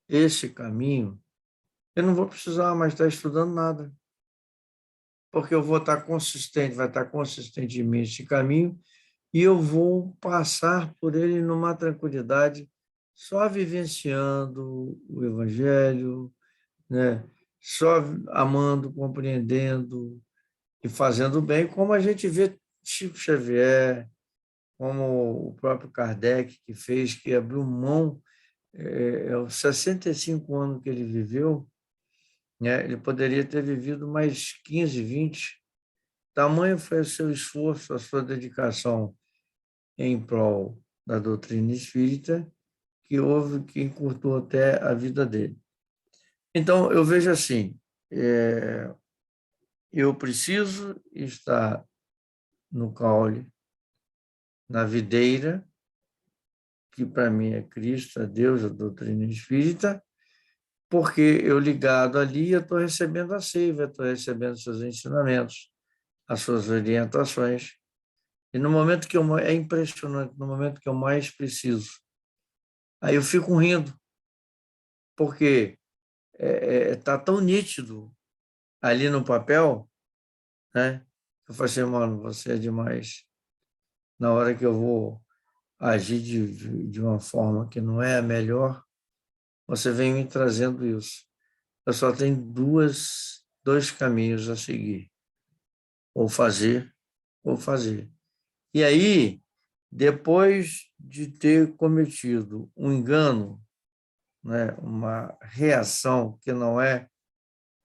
esse caminho, eu não vou precisar mais estar estudando nada, porque eu vou estar consistente, vai estar consistente em mim esse caminho, e eu vou passar por ele numa tranquilidade, só vivenciando o Evangelho, né? Só amando, compreendendo e fazendo bem, como a gente vê Chico Xavier, como o próprio Kardec que fez, que abriu mão, aos 65 anos que ele viveu, né? Ele poderia ter vivido mais 15, 20. Tamanho foi o seu esforço, a sua dedicação em prol da doutrina espírita, que houve que encurtou até a vida dele. Então, eu vejo assim, eu preciso estar no caule, na videira, que para mim é Cristo, é Deus, a doutrina espírita, porque eu ligado ali, eu estou recebendo a seiva, estou recebendo seus ensinamentos, as suas orientações, e no momento que é impressionante, no momento que eu mais preciso, aí eu fico rindo, porque está tão nítido ali no papel, né? Eu falei assim, mano, você é demais. Na hora que eu vou agir de uma forma que não é a melhor, você vem me trazendo isso. Eu só tenho dois caminhos a seguir. Ou fazer, ou fazer. E aí, depois de ter cometido um engano, né, uma reação que não é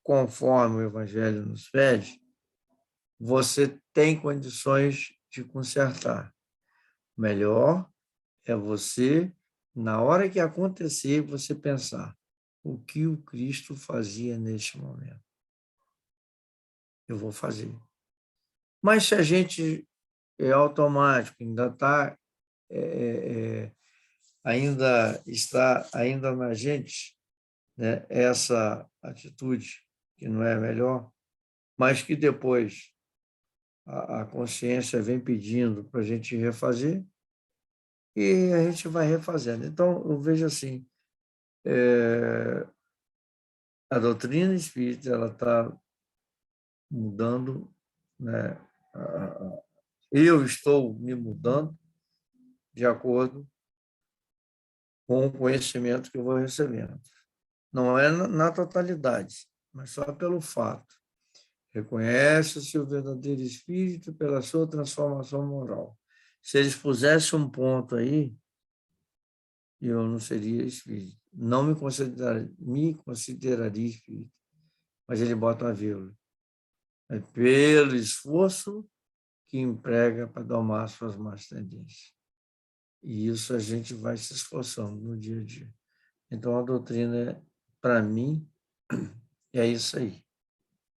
conforme o Evangelho nos pede, você tem condições de consertar. Melhor É você, na hora que acontecer, você pensar o que o Cristo fazia neste momento. Eu vou fazer. Mas se a gente é automático, ainda na gente, né, essa atitude que não é melhor, mas que depois a consciência vem pedindo para a gente refazer e a gente vai refazendo. Então, eu vejo assim, a doutrina espírita ela está mudando, né? Eu estou me mudando de acordo com o conhecimento que eu vou recebendo. Não é na totalidade, mas só pelo fato. Reconhece-se o verdadeiro espírito pela sua transformação moral. Se eles pusessem um ponto aí, eu não seria espírita. Não me consideraria espírita. Mas ele bota uma vírgula. É pelo esforço que emprega para domar suas más tendências. E isso a gente vai se esforçando no dia a dia. Então, a doutrina, para mim, é isso aí.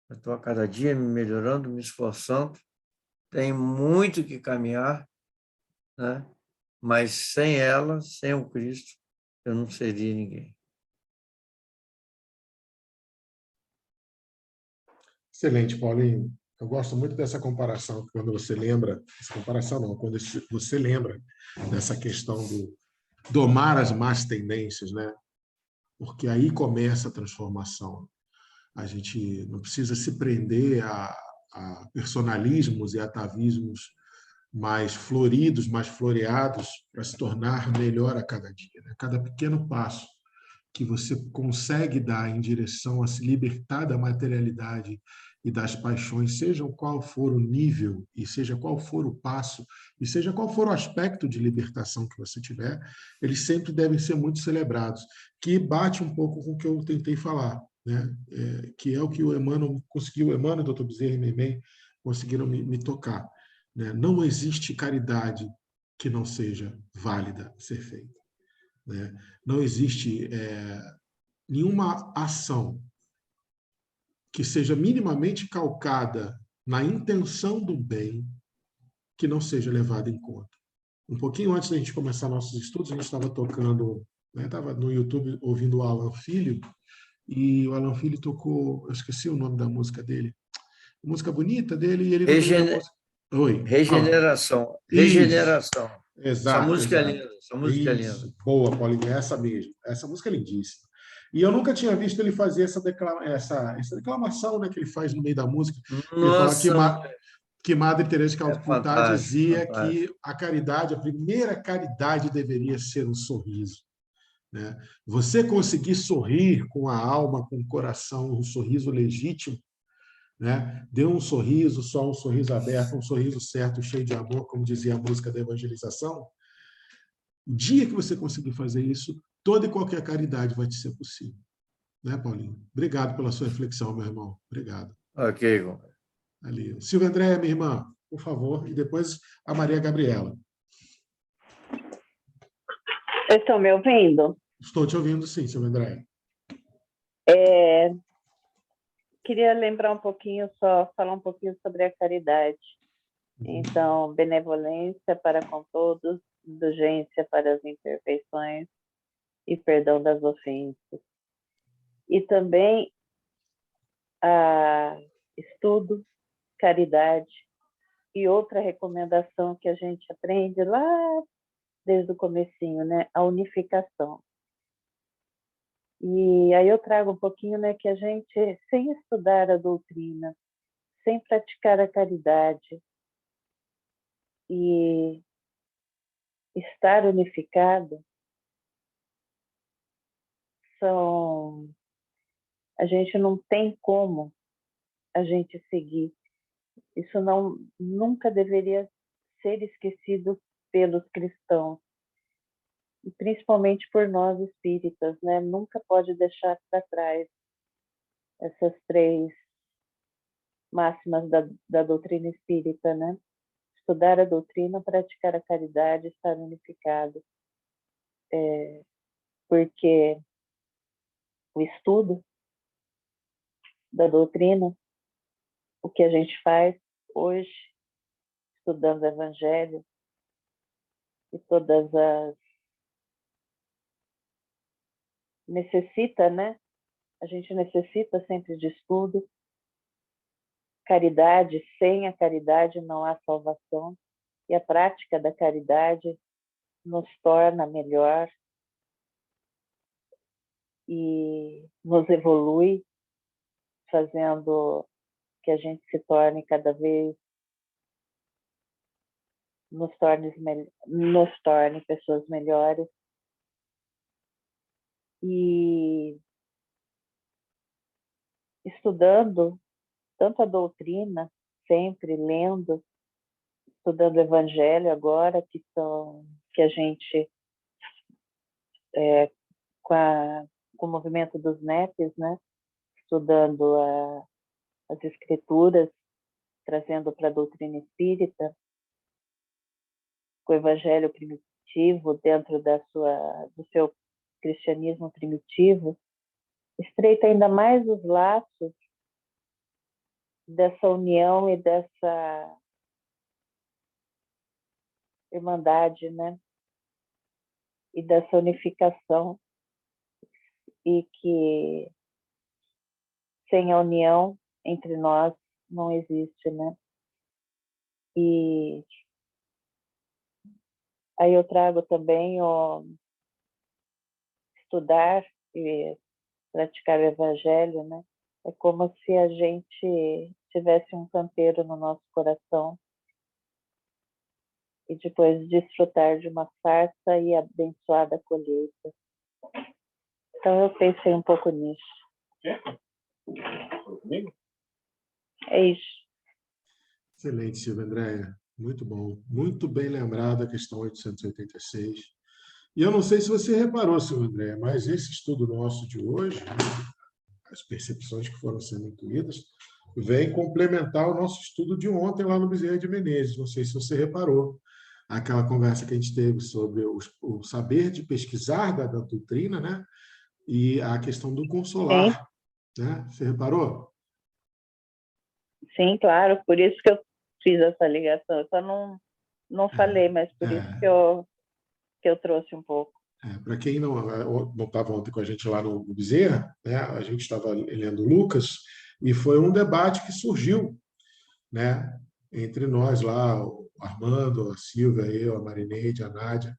Eu estou a cada dia me melhorando, me esforçando. Tem muito que caminhar, né? Mas sem ela, sem o Cristo, eu não seria ninguém. Excelente, Paulinho. Eu gosto muito dessa comparação, quando você lembra, essa comparação não, quando você lembra dessa questão do domar as más tendências, né? Porque aí começa a transformação. A gente não precisa se prender a personalismos e atavismos mais floridos, mais floreados, para se tornar melhor a cada dia, né? Cada pequeno passo que você consegue dar em direção a se libertar da materialidade e das paixões, seja qual for o nível, e seja qual for o passo, e seja qual for o aspecto de libertação que você tiver, eles sempre devem ser muito celebrados, que bate um pouco com o que eu tentei falar, né? Que é o que o Emmanuel conseguiu, o Emmanuel, o Dr. Bezerra e Meimei conseguiram me tocar, né? Não existe caridade que não seja válida ser feita, né? Não existe nenhuma ação que seja minimamente calcada na intenção do bem que não seja levada em conta. Um pouquinho antes da gente começar nossos estudos, a gente estava tocando, estava no YouTube ouvindo o Alan Filho, e o Alan Filho tocou, eu esqueci o nome da música dele, música bonita dele, e ele no meio da música... Oi, fala. Regeneração. Isso, Regeneração. Essa exato, música é exato. linda. Essa música é linda. Isso, boa, Paulinho, essa mesmo. Essa música é lindíssima. E eu nunca tinha visto ele fazer essa declamação, né, que ele faz no meio da música. Ele fala Nossa, que Madre Teresa de é Calcutá fantástico, dizia que fantástico. a caridade, a primeira caridade deveria ser um sorriso, né? Você conseguir sorrir com a alma, com o coração, um sorriso legítimo, né? Dê um sorriso, só um sorriso aberto, um sorriso certo, cheio de amor, como dizia a música da evangelização. O dia que você conseguir fazer isso, toda e qualquer caridade vai te ser possível. Né, Paulinho? Obrigado pela sua reflexão, meu irmão. Obrigado. Ok, Ali. Silvia Andréia, minha irmã, por favor, e depois a Maria Gabriela. Vocês estão me ouvindo? Estou te ouvindo, sim, Silvia Andréia. Queria lembrar um pouquinho, falar um pouquinho sobre a caridade. Então, benevolência para com todos, indulgência para as imperfeições e perdão das ofensas. E também estudo, caridade e outra recomendação que a gente aprende lá desde o comecinho, né? A unificação. E aí eu trago um pouquinho, né, que a gente, sem estudar a doutrina, sem praticar a caridade e estar unificado, a gente não tem como a gente seguir. Isso nunca deveria ser esquecido pelos cristãos, e principalmente por nós espíritas, né? Nunca pode deixar para trás essas três máximas da doutrina espírita, né? estudar a doutrina, praticar a caridade, estar unificado. Porque o estudo da doutrina, o que a gente faz hoje, estudando o Evangelho e todas as... necessita, né? A gente necessita sempre de estudo. Caridade, sem a caridade não há salvação. E a prática da caridade nos torna melhor e nos evolui, fazendo que a gente se torne cada vez, nos torne pessoas melhores. E estudando tanto a doutrina, sempre lendo, estudando o Evangelho agora, que a gente, com o movimento dos NEPs, né, estudando as escrituras, trazendo para a doutrina espírita, com o Evangelho primitivo, dentro do seu cristianismo primitivo, estreita ainda mais os laços dessa união e dessa irmandade, né? E dessa unificação, e que sem a união entre nós não existe, né? E aí eu trago também o estudar e praticar o Evangelho, né? É como se a gente tivesse um canteiro no nosso coração e depois desfrutar de uma farta e abençoada colheita. Então eu pensei um pouco nisso. É isso. Excelente, Silvia Andréia. Muito bom. Muito bem lembrada a questão 886. E eu não sei se você reparou, Silvia Andréia, mas esse estudo nosso de hoje, as percepções que foram sendo incluídas, vem complementar o nosso estudo de ontem lá no Bezerra de Menezes. Não sei se você reparou. Aquela conversa que a gente teve sobre o saber de pesquisar da doutrina, né? E a questão do consolar. Né? Você reparou? Sim, claro. Por isso que eu fiz essa ligação. Eu só não falei, mas por isso que eu trouxe um pouco. Para quem não estava ontem com a gente lá no Bezerra, né? A gente estava lendo Lucas e foi um debate que surgiu, né? Entre nós lá, o Armando, a Silvia, eu, a Marineide, a Nádia,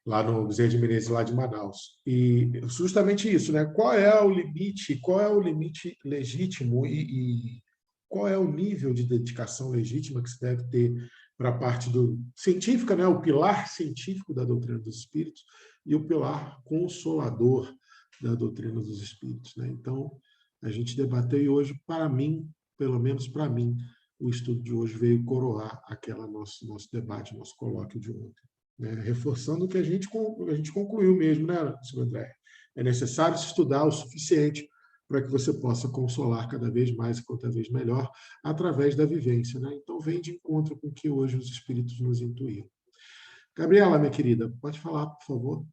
lá no Bezerra de Menezes, lá de Manaus. E justamente isso, né? Qual é o limite legítimo e qual é o nível de dedicação legítima que se deve ter para a parte científica, né? O pilar científico da doutrina dos espíritos e o pilar consolador da doutrina dos espíritos, né? Então, a gente debateu e hoje, para mim, pelo menos para mim, o estudo de hoje veio coroar aquela nosso debate, nosso colóquio de ontem, né? Reforçando o que a gente concluiu mesmo, né, Silvia Andréia? É necessário se estudar o suficiente para que você possa consolar cada vez mais e cada vez melhor através da vivência, né? Então, vem de encontro com o que hoje os espíritos nos intuíram. Gabriela, minha querida, pode falar, por favor.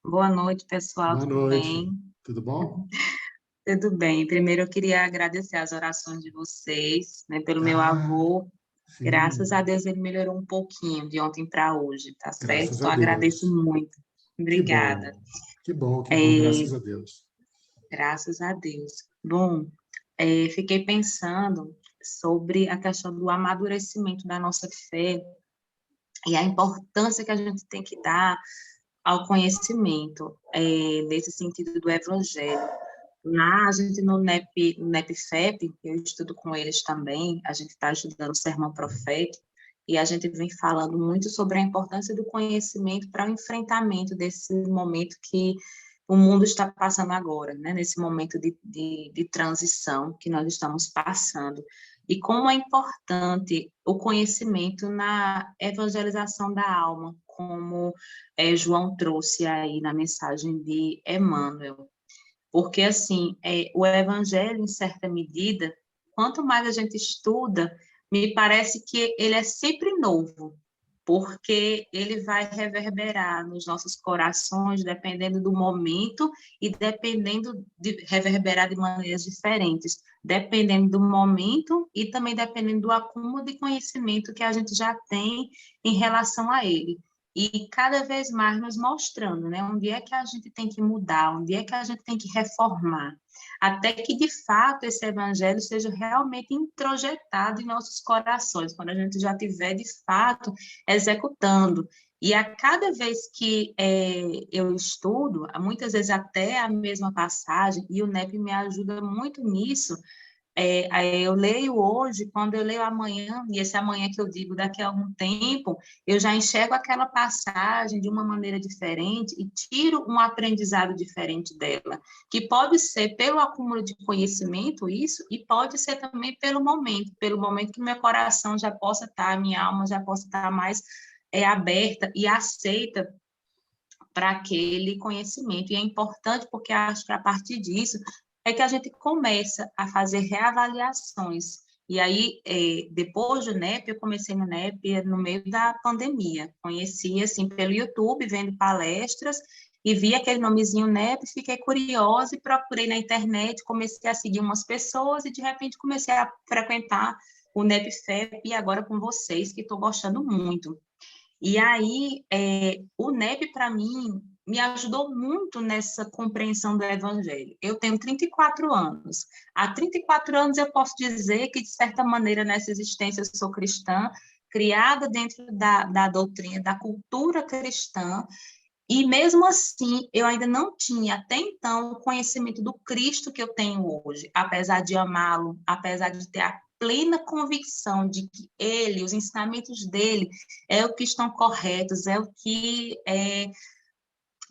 Boa noite, pessoal. Boa Tudo noite. bem? Tudo bom? Tudo bem. Primeiro, eu queria agradecer as orações de vocês, né, pelo meu avô. Sim. Graças a Deus, ele melhorou um pouquinho de ontem para hoje, tá certo? Graças Então, a Deus. agradeço muito. Obrigada. Que bom, graças a Deus. Graças a Deus. Bom, fiquei pensando sobre a questão do amadurecimento da nossa fé e a importância que a gente tem que dar ao conhecimento, nesse sentido do Evangelho. A gente no NEP-FEP, eu estudo com eles também, a gente está estudando o Sermão Profético, e a gente vem falando muito sobre a importância do conhecimento para o enfrentamento desse momento que o mundo está passando agora, né? Nesse momento de transição que nós estamos passando. E como é importante o conhecimento na evangelização da alma, como João trouxe aí na mensagem de Emmanuel. Porque, assim, o evangelho, em certa medida, quanto mais a gente estuda, me parece que ele é sempre novo, porque ele vai reverberar nos nossos corações, dependendo do momento e dependendo de reverberar de maneiras diferentes, dependendo do momento e também dependendo do acúmulo de conhecimento que a gente já tem em relação a ele. E cada vez mais nos mostrando, né, onde é que a gente tem que mudar, onde é que a gente tem que reformar, até que, de fato, esse evangelho seja realmente introjetado em nossos corações, quando a gente já tiver, de fato, executando. E a cada vez que eu estudo, muitas vezes até a mesma passagem, e o NEP me ajuda muito nisso, eu leio hoje, quando eu leio amanhã, e esse amanhã que eu digo daqui a algum tempo, eu já enxergo aquela passagem de uma maneira diferente e tiro um aprendizado diferente dela, que pode ser pelo acúmulo de conhecimento, isso, e pode ser também pelo momento que meu coração já possa estar, minha alma já possa estar mais aberta e aceita para aquele conhecimento. E é importante porque acho que a partir disso é que a gente começa a fazer reavaliações. E aí, depois do NEP, eu comecei no NEP no meio da pandemia. Conheci, assim, pelo YouTube, vendo palestras, e vi aquele nomezinho NEP, fiquei curiosa e procurei na internet, comecei a seguir umas pessoas e, de repente, comecei a frequentar o NEP-FEP e agora com vocês, que estou gostando muito. E aí, o NEP, para mim, me ajudou muito nessa compreensão do Evangelho. Eu tenho 34 anos. Há 34 anos eu posso dizer que, de certa maneira, nessa existência eu sou cristã, criada dentro da doutrina, da cultura cristã, e mesmo assim, eu ainda não tinha, até então, o conhecimento do Cristo que eu tenho hoje, apesar de amá-lo, apesar de ter a plena convicção de que ele, os ensinamentos dele, é o que estão corretos, é o que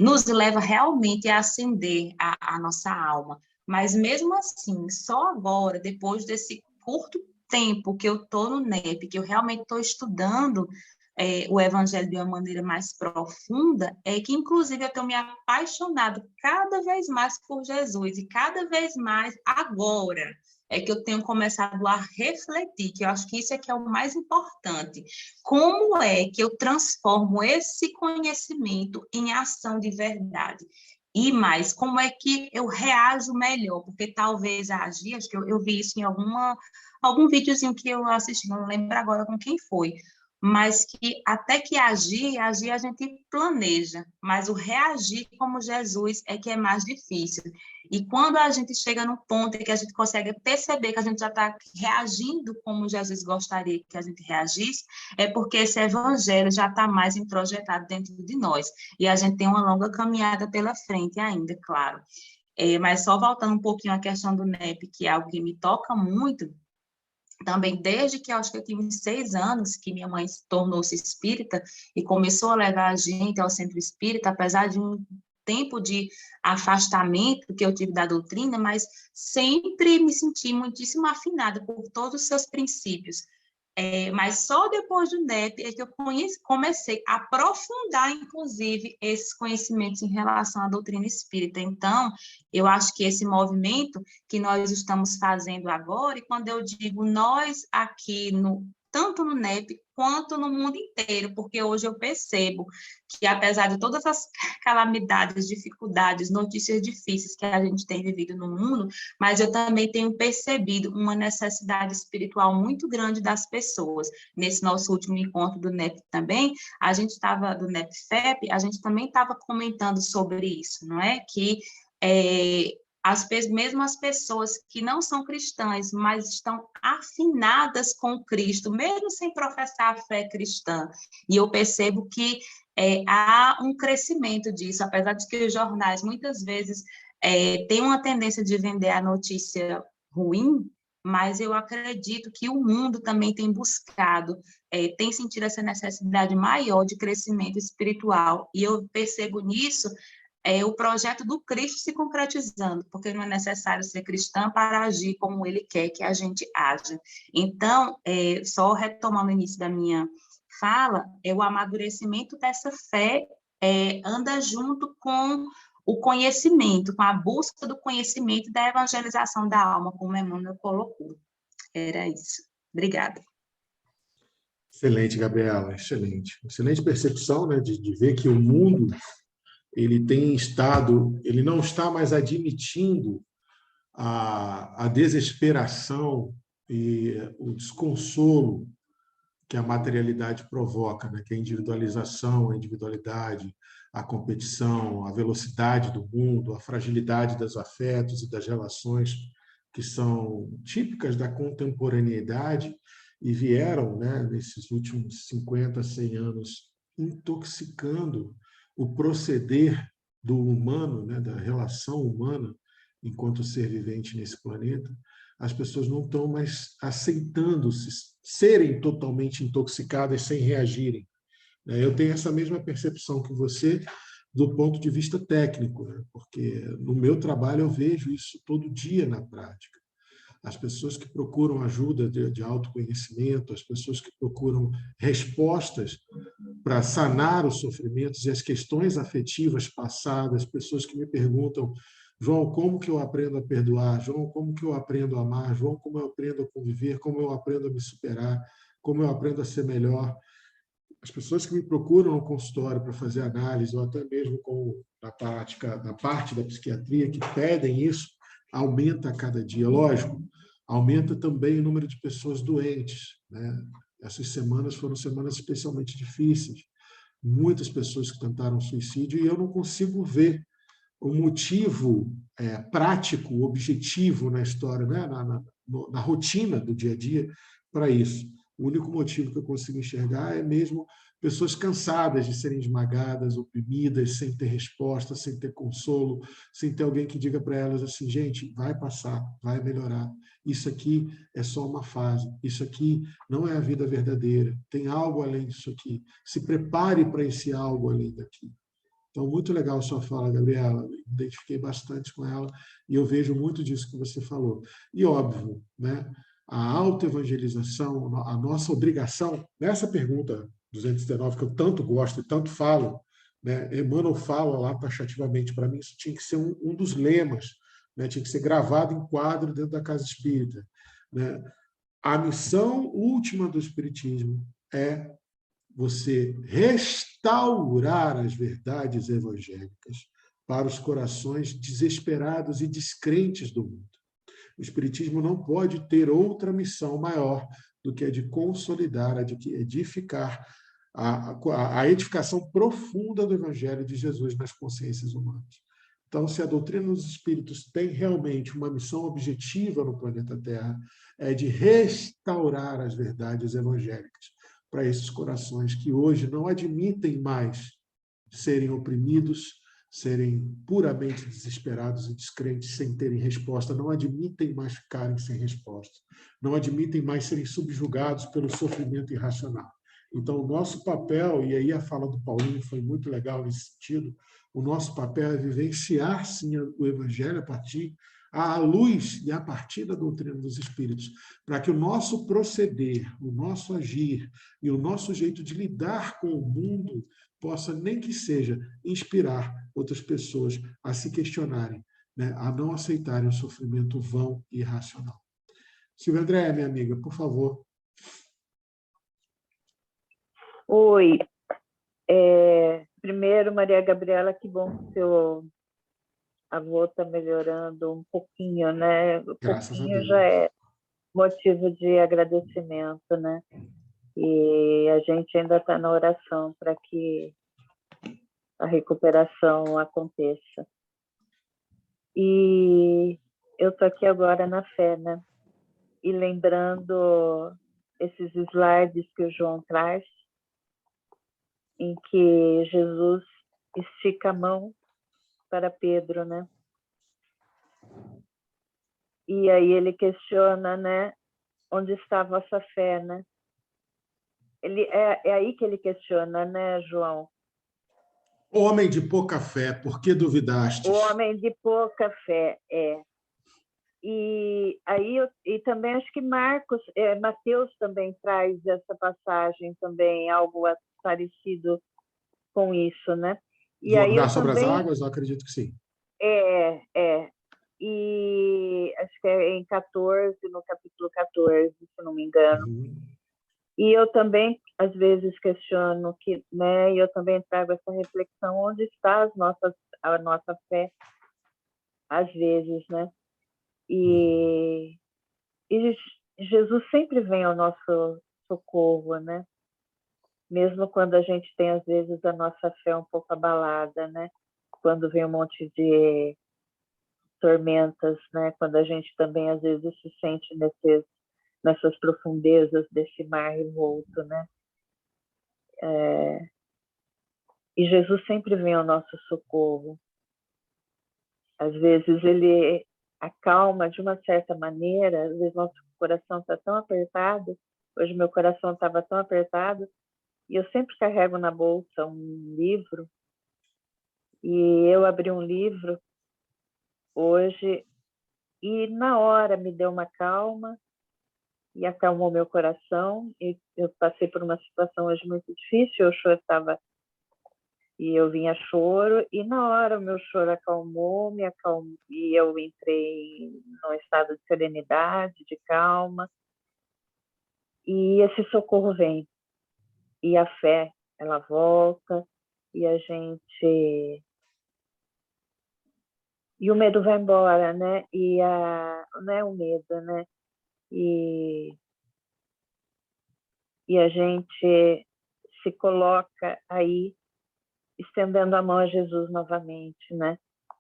nos leva realmente a ascender a nossa alma. Mas mesmo assim, só agora, depois desse curto tempo que eu estou no NEP, que eu realmente estou estudando o Evangelho de uma maneira mais profunda, é que, inclusive, eu tenho me apaixonado cada vez mais por Jesus, e cada vez mais agora é que eu tenho começado a refletir, que eu acho que isso é que é o mais importante. Como é que eu transformo esse conhecimento em ação de verdade? E mais, como é que eu reajo melhor? Porque talvez agir, acho que eu vi isso em algum videozinho que eu assisti, não lembro agora com quem foi, mas que até que agir a gente planeja, mas o reagir como Jesus é que é mais difícil. E quando a gente chega num ponto em que a gente consegue perceber que a gente já está reagindo como Jesus gostaria que a gente reagisse, é porque esse evangelho já está mais introjetado dentro de nós. E a gente tem uma longa caminhada pela frente ainda, claro. Mas só voltando um pouquinho à questão do NEP, que é algo que me toca muito, também desde que eu acho que eu tive 6 anos, que minha mãe tornou-se espírita e começou a levar a gente ao centro espírita, apesar de um tempo de afastamento que eu tive da doutrina, mas sempre me senti muitíssimo afinada por todos os seus princípios. Mas só depois do NEP é que eu comecei a aprofundar, inclusive, esses conhecimentos em relação à doutrina espírita. Então, eu acho que esse movimento que nós estamos fazendo agora, e quando eu digo nós aqui, tanto no NEP quanto no mundo inteiro, porque hoje eu percebo que, apesar de todas as calamidades, dificuldades, notícias difíceis que a gente tem vivido no mundo, mas eu também tenho percebido uma necessidade espiritual muito grande das pessoas. Nesse nosso último encontro do NEP também, a gente estava, do NEP-FEP, a gente também estava comentando sobre isso, não é? Que mesmo as pessoas que não são cristãs, mas estão afinadas com Cristo, mesmo sem professar a fé cristã. E eu percebo que há um crescimento disso, apesar de que os jornais muitas vezes têm uma tendência de vender a notícia ruim, mas eu acredito que o mundo também tem buscado, tem sentido essa necessidade maior de crescimento espiritual, e eu percebo nisso o projeto do Cristo se concretizando, porque não é necessário ser cristã para agir como ele quer que a gente haja. Então, só retomando o início da minha fala, o amadurecimento dessa fé anda junto com o conhecimento, com a busca do conhecimento e da evangelização da alma, como Emmanuel colocou. Era isso. Obrigada. Excelente, Gabriela, excelente. Excelente percepção, né, de ver que o mundo ele não está mais admitindo a desesperação e o desconsolo que a materialidade provoca, né? Que é a individualização, a individualidade, a competição, a velocidade do mundo, a fragilidade dos afetos e das relações que são típicas da contemporaneidade e vieram, né, nesses últimos 50, 100 anos, intoxicando o proceder do humano, né, da relação humana enquanto ser vivente nesse planeta. As pessoas não estão mais aceitando serem totalmente intoxicadas sem reagirem. Eu tenho essa mesma percepção que você do ponto de vista técnico, né? Porque no meu trabalho eu vejo isso todo dia na prática. As pessoas que procuram ajuda de autoconhecimento, as pessoas que procuram respostas para sanar os sofrimentos e as questões afetivas passadas, pessoas que me perguntam: João, como que eu aprendo a perdoar? João, como que eu aprendo a amar? João, como eu aprendo a conviver? Como eu aprendo a me superar? Como eu aprendo a ser melhor? As pessoas que me procuram no consultório para fazer análise, ou até mesmo na parte da psiquiatria, que pedem isso, aumenta a cada dia. Lógico, aumenta também o número de pessoas doentes, né? Essas semanas foram semanas especialmente difíceis. Muitas pessoas que tentaram suicídio, e eu não consigo ver o motivo prático, objetivo na história, né? na rotina do dia a dia, para isso. O único motivo que eu consigo enxergar é mesmo pessoas cansadas de serem esmagadas, oprimidas, sem ter resposta, sem ter consolo, sem ter alguém que diga para elas assim: gente, vai passar, vai melhorar. Isso aqui é só uma fase. Isso aqui não é a vida verdadeira. Tem algo além disso aqui. Se prepare para esse algo além daqui. Então, muito legal a sua fala, Gabriela. Me identifiquei bastante com ela e eu vejo muito disso que você falou. E, óbvio, né, a autoevangelização, a nossa obrigação, nessa pergunta 219, que eu tanto gosto e tanto falo, né, Emmanuel fala lá taxativamente, para mim isso tinha que ser um dos lemas, né, tinha que ser gravado em quadro dentro da Casa Espírita. Né? A missão última do Espiritismo é você restaurar as verdades evangélicas para os corações desesperados e descrentes do mundo. O Espiritismo não pode ter outra missão maior do que a de consolidar, a de edificar a edificação profunda do Evangelho de Jesus nas consciências humanas. Então, se a doutrina dos Espíritos tem realmente uma missão objetiva no planeta Terra, é de restaurar as verdades evangélicas para esses corações que hoje não admitem mais serem oprimidos, serem puramente desesperados e descrentes sem terem resposta, não admitem mais ficarem sem resposta, não admitem mais serem subjugados pelo sofrimento irracional. Então, o nosso papel, e aí a fala do Paulinho foi muito legal nesse sentido, o nosso papel é vivenciar, sim, o Evangelho a partir à luz e a partir da doutrina dos Espíritos, para que o nosso proceder, o nosso agir e o nosso jeito de lidar com o mundo possa, nem que seja, inspirar outras pessoas a se questionarem, né, a não aceitarem o sofrimento vão e irracional. Silvia Andréa, minha amiga, por favor. Oi. Primeiro, Maria Gabriela, que bom que seu avô está melhorando um pouquinho, né? Graças a Pouquinho Deus. já é motivo de agradecimento, né? E a gente ainda está na oração para que a recuperação aconteça. E eu estou aqui agora na fé, né? E lembrando esses slides que o João traz, em que Jesus estica a mão para Pedro, né? E aí ele questiona, né? Onde está a vossa fé, né? É aí que ele questiona, né, João? Homem de pouca fé, por que duvidastes? O homem de pouca fé, E aí e também acho que Mateus também traz essa passagem também, algo parecido com isso, né? E Vou aí andar eu sobre as também águas? Eu acredito que sim. é e acho que é em 14, no capítulo 14, se não me engano. E eu também, às vezes, questiono que, né, e eu também trago essa reflexão, onde está a nossa fé, às vezes, né? E Jesus sempre vem ao nosso socorro, né? Mesmo quando a gente tem, às vezes, a nossa fé um pouco abalada, né? Quando vem um monte de tormentas, né? Quando a gente também, às vezes, se sente nessas profundezas desse mar revolto, né? E Jesus sempre vem ao nosso socorro. Às vezes ele acalma de uma certa maneira, às vezes nosso coração está tão apertado, hoje meu coração estava tão apertado, e eu sempre carrego na bolsa um livro, e eu abri um livro hoje, e na hora me deu uma calma, e acalmou meu coração, e eu passei por uma situação hoje muito difícil, o choro estava, e eu vinha choro, e na hora o meu choro acalmou, e eu entrei num estado de serenidade, de calma, e esse socorro vem, e a fé, ela volta, e a gente... E o medo vai embora, né? Não é o medo, né? E a gente se coloca aí, estendendo a mão a Jesus novamente, né?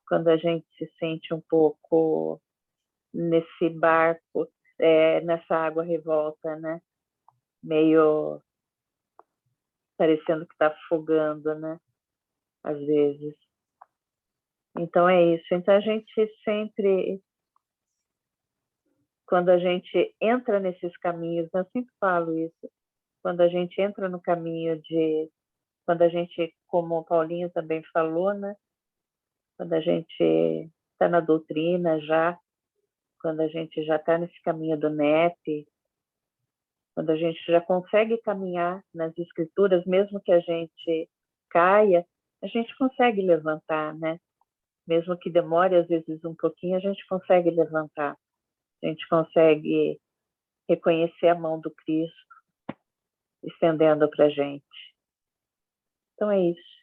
Quando a gente se sente um pouco nesse barco, nessa água revolta, né? Meio parecendo que está afogando, né? Às vezes. Então é isso. Então a gente sempre, quando a gente entra nesses caminhos, eu sempre falo isso, quando a gente entra no caminho quando a gente, como o Paulinho também falou, né? Quando a gente está na doutrina já, quando a gente já está nesse caminho do NEP, quando a gente já consegue caminhar nas escrituras, mesmo que a gente caia, a gente consegue levantar, né? Mesmo que demore às vezes um pouquinho, a gente consegue levantar. A gente consegue reconhecer a mão do Cristo estendendo para a gente. Então é isso.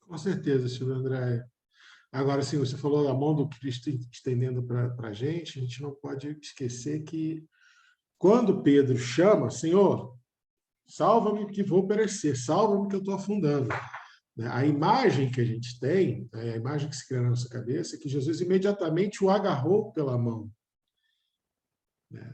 Com certeza, Silvia Andréia. Agora, sim, você falou da mão do Cristo estendendo para a gente não pode esquecer que quando Pedro chama, Senhor, salva-me que vou perecer, salva-me que eu estou afundando. A imagem que a gente tem, a imagem que se cria na nossa cabeça, é que Jesus imediatamente o agarrou pela mão.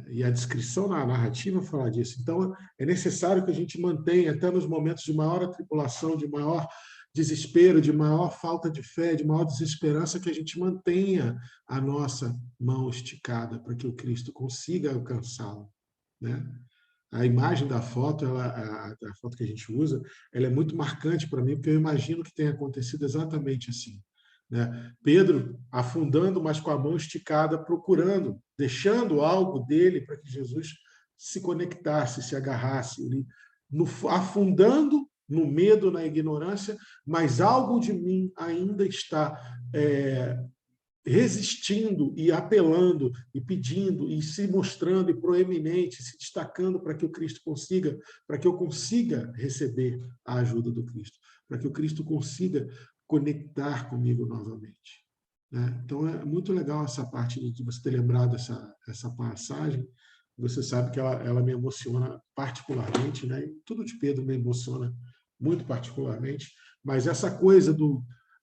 E a descrição na narrativa fala disso. Então, é necessário que a gente mantenha, até nos momentos de maior atribulação, de maior desespero, de maior falta de fé, de maior desesperança, que a gente mantenha a nossa mão esticada para que o Cristo consiga alcançá-lo, né? A imagem da foto, a foto que a gente usa, ela é muito marcante para mim, porque eu imagino que tenha acontecido exatamente assim, né? Pedro afundando, mas com a mão esticada, procurando, deixando algo dele para que Jesus se conectasse, se agarrasse, ele, afundando no medo, na ignorância, mas algo de mim ainda está resistindo e apelando e pedindo e se mostrando e proeminente, se destacando para que o Cristo consiga, para que eu consiga receber a ajuda do Cristo, para que o Cristo consiga conectar comigo novamente, né? Então é muito legal essa parte de você ter lembrado essa passagem. Você sabe que ela me emociona particularmente, né? E tudo de Pedro me emociona muito particularmente, mas essa coisa do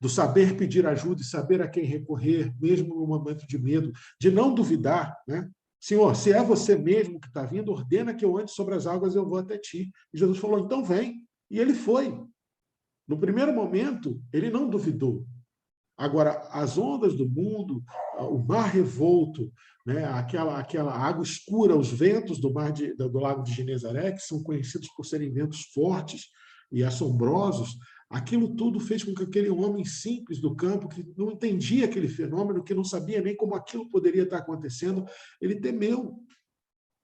saber pedir ajuda e saber a quem recorrer, mesmo no momento de medo, de não duvidar, né? Senhor, se é você mesmo que está vindo, ordena que eu ande sobre as águas e eu vou até ti. E Jesus falou, então vem. E ele foi. No primeiro momento, ele não duvidou. Agora, as ondas do mundo, o mar revolto, né? aquela água escura, os ventos do lago de Genezaré, que são conhecidos por serem ventos fortes e assombrosos, aquilo tudo fez com que aquele homem simples do campo, que não entendia aquele fenômeno, que não sabia nem como aquilo poderia estar acontecendo, ele temeu.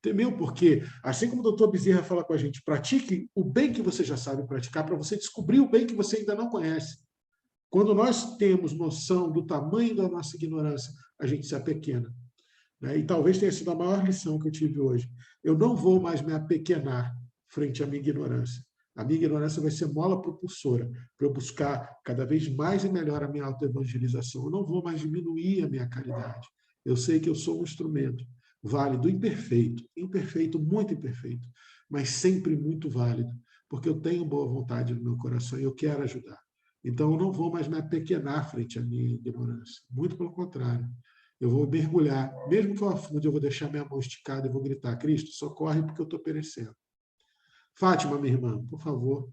Temeu porque, assim como o doutor Bezerra fala com a gente, pratique o bem que você já sabe praticar para você descobrir o bem que você ainda não conhece. Quando nós temos noção do tamanho da nossa ignorância, a gente se apequena. Né? E talvez tenha sido a maior lição que eu tive hoje. Eu não vou mais me apequenar frente à minha ignorância. A minha ignorância vai ser mola propulsora para eu buscar cada vez mais e melhor a minha autoevangelização. Eu não vou mais diminuir a minha caridade. Eu sei que eu sou um instrumento válido, imperfeito, muito imperfeito, mas sempre muito válido, porque eu tenho boa vontade no meu coração e eu quero ajudar. Então, eu não vou mais me apequenar frente à minha ignorância. Muito pelo contrário. Eu vou mergulhar. Mesmo que eu afunde, eu vou deixar minha mão esticada e vou gritar: Cristo, socorre porque eu estou perecendo. Fátima, minha irmã, por favor.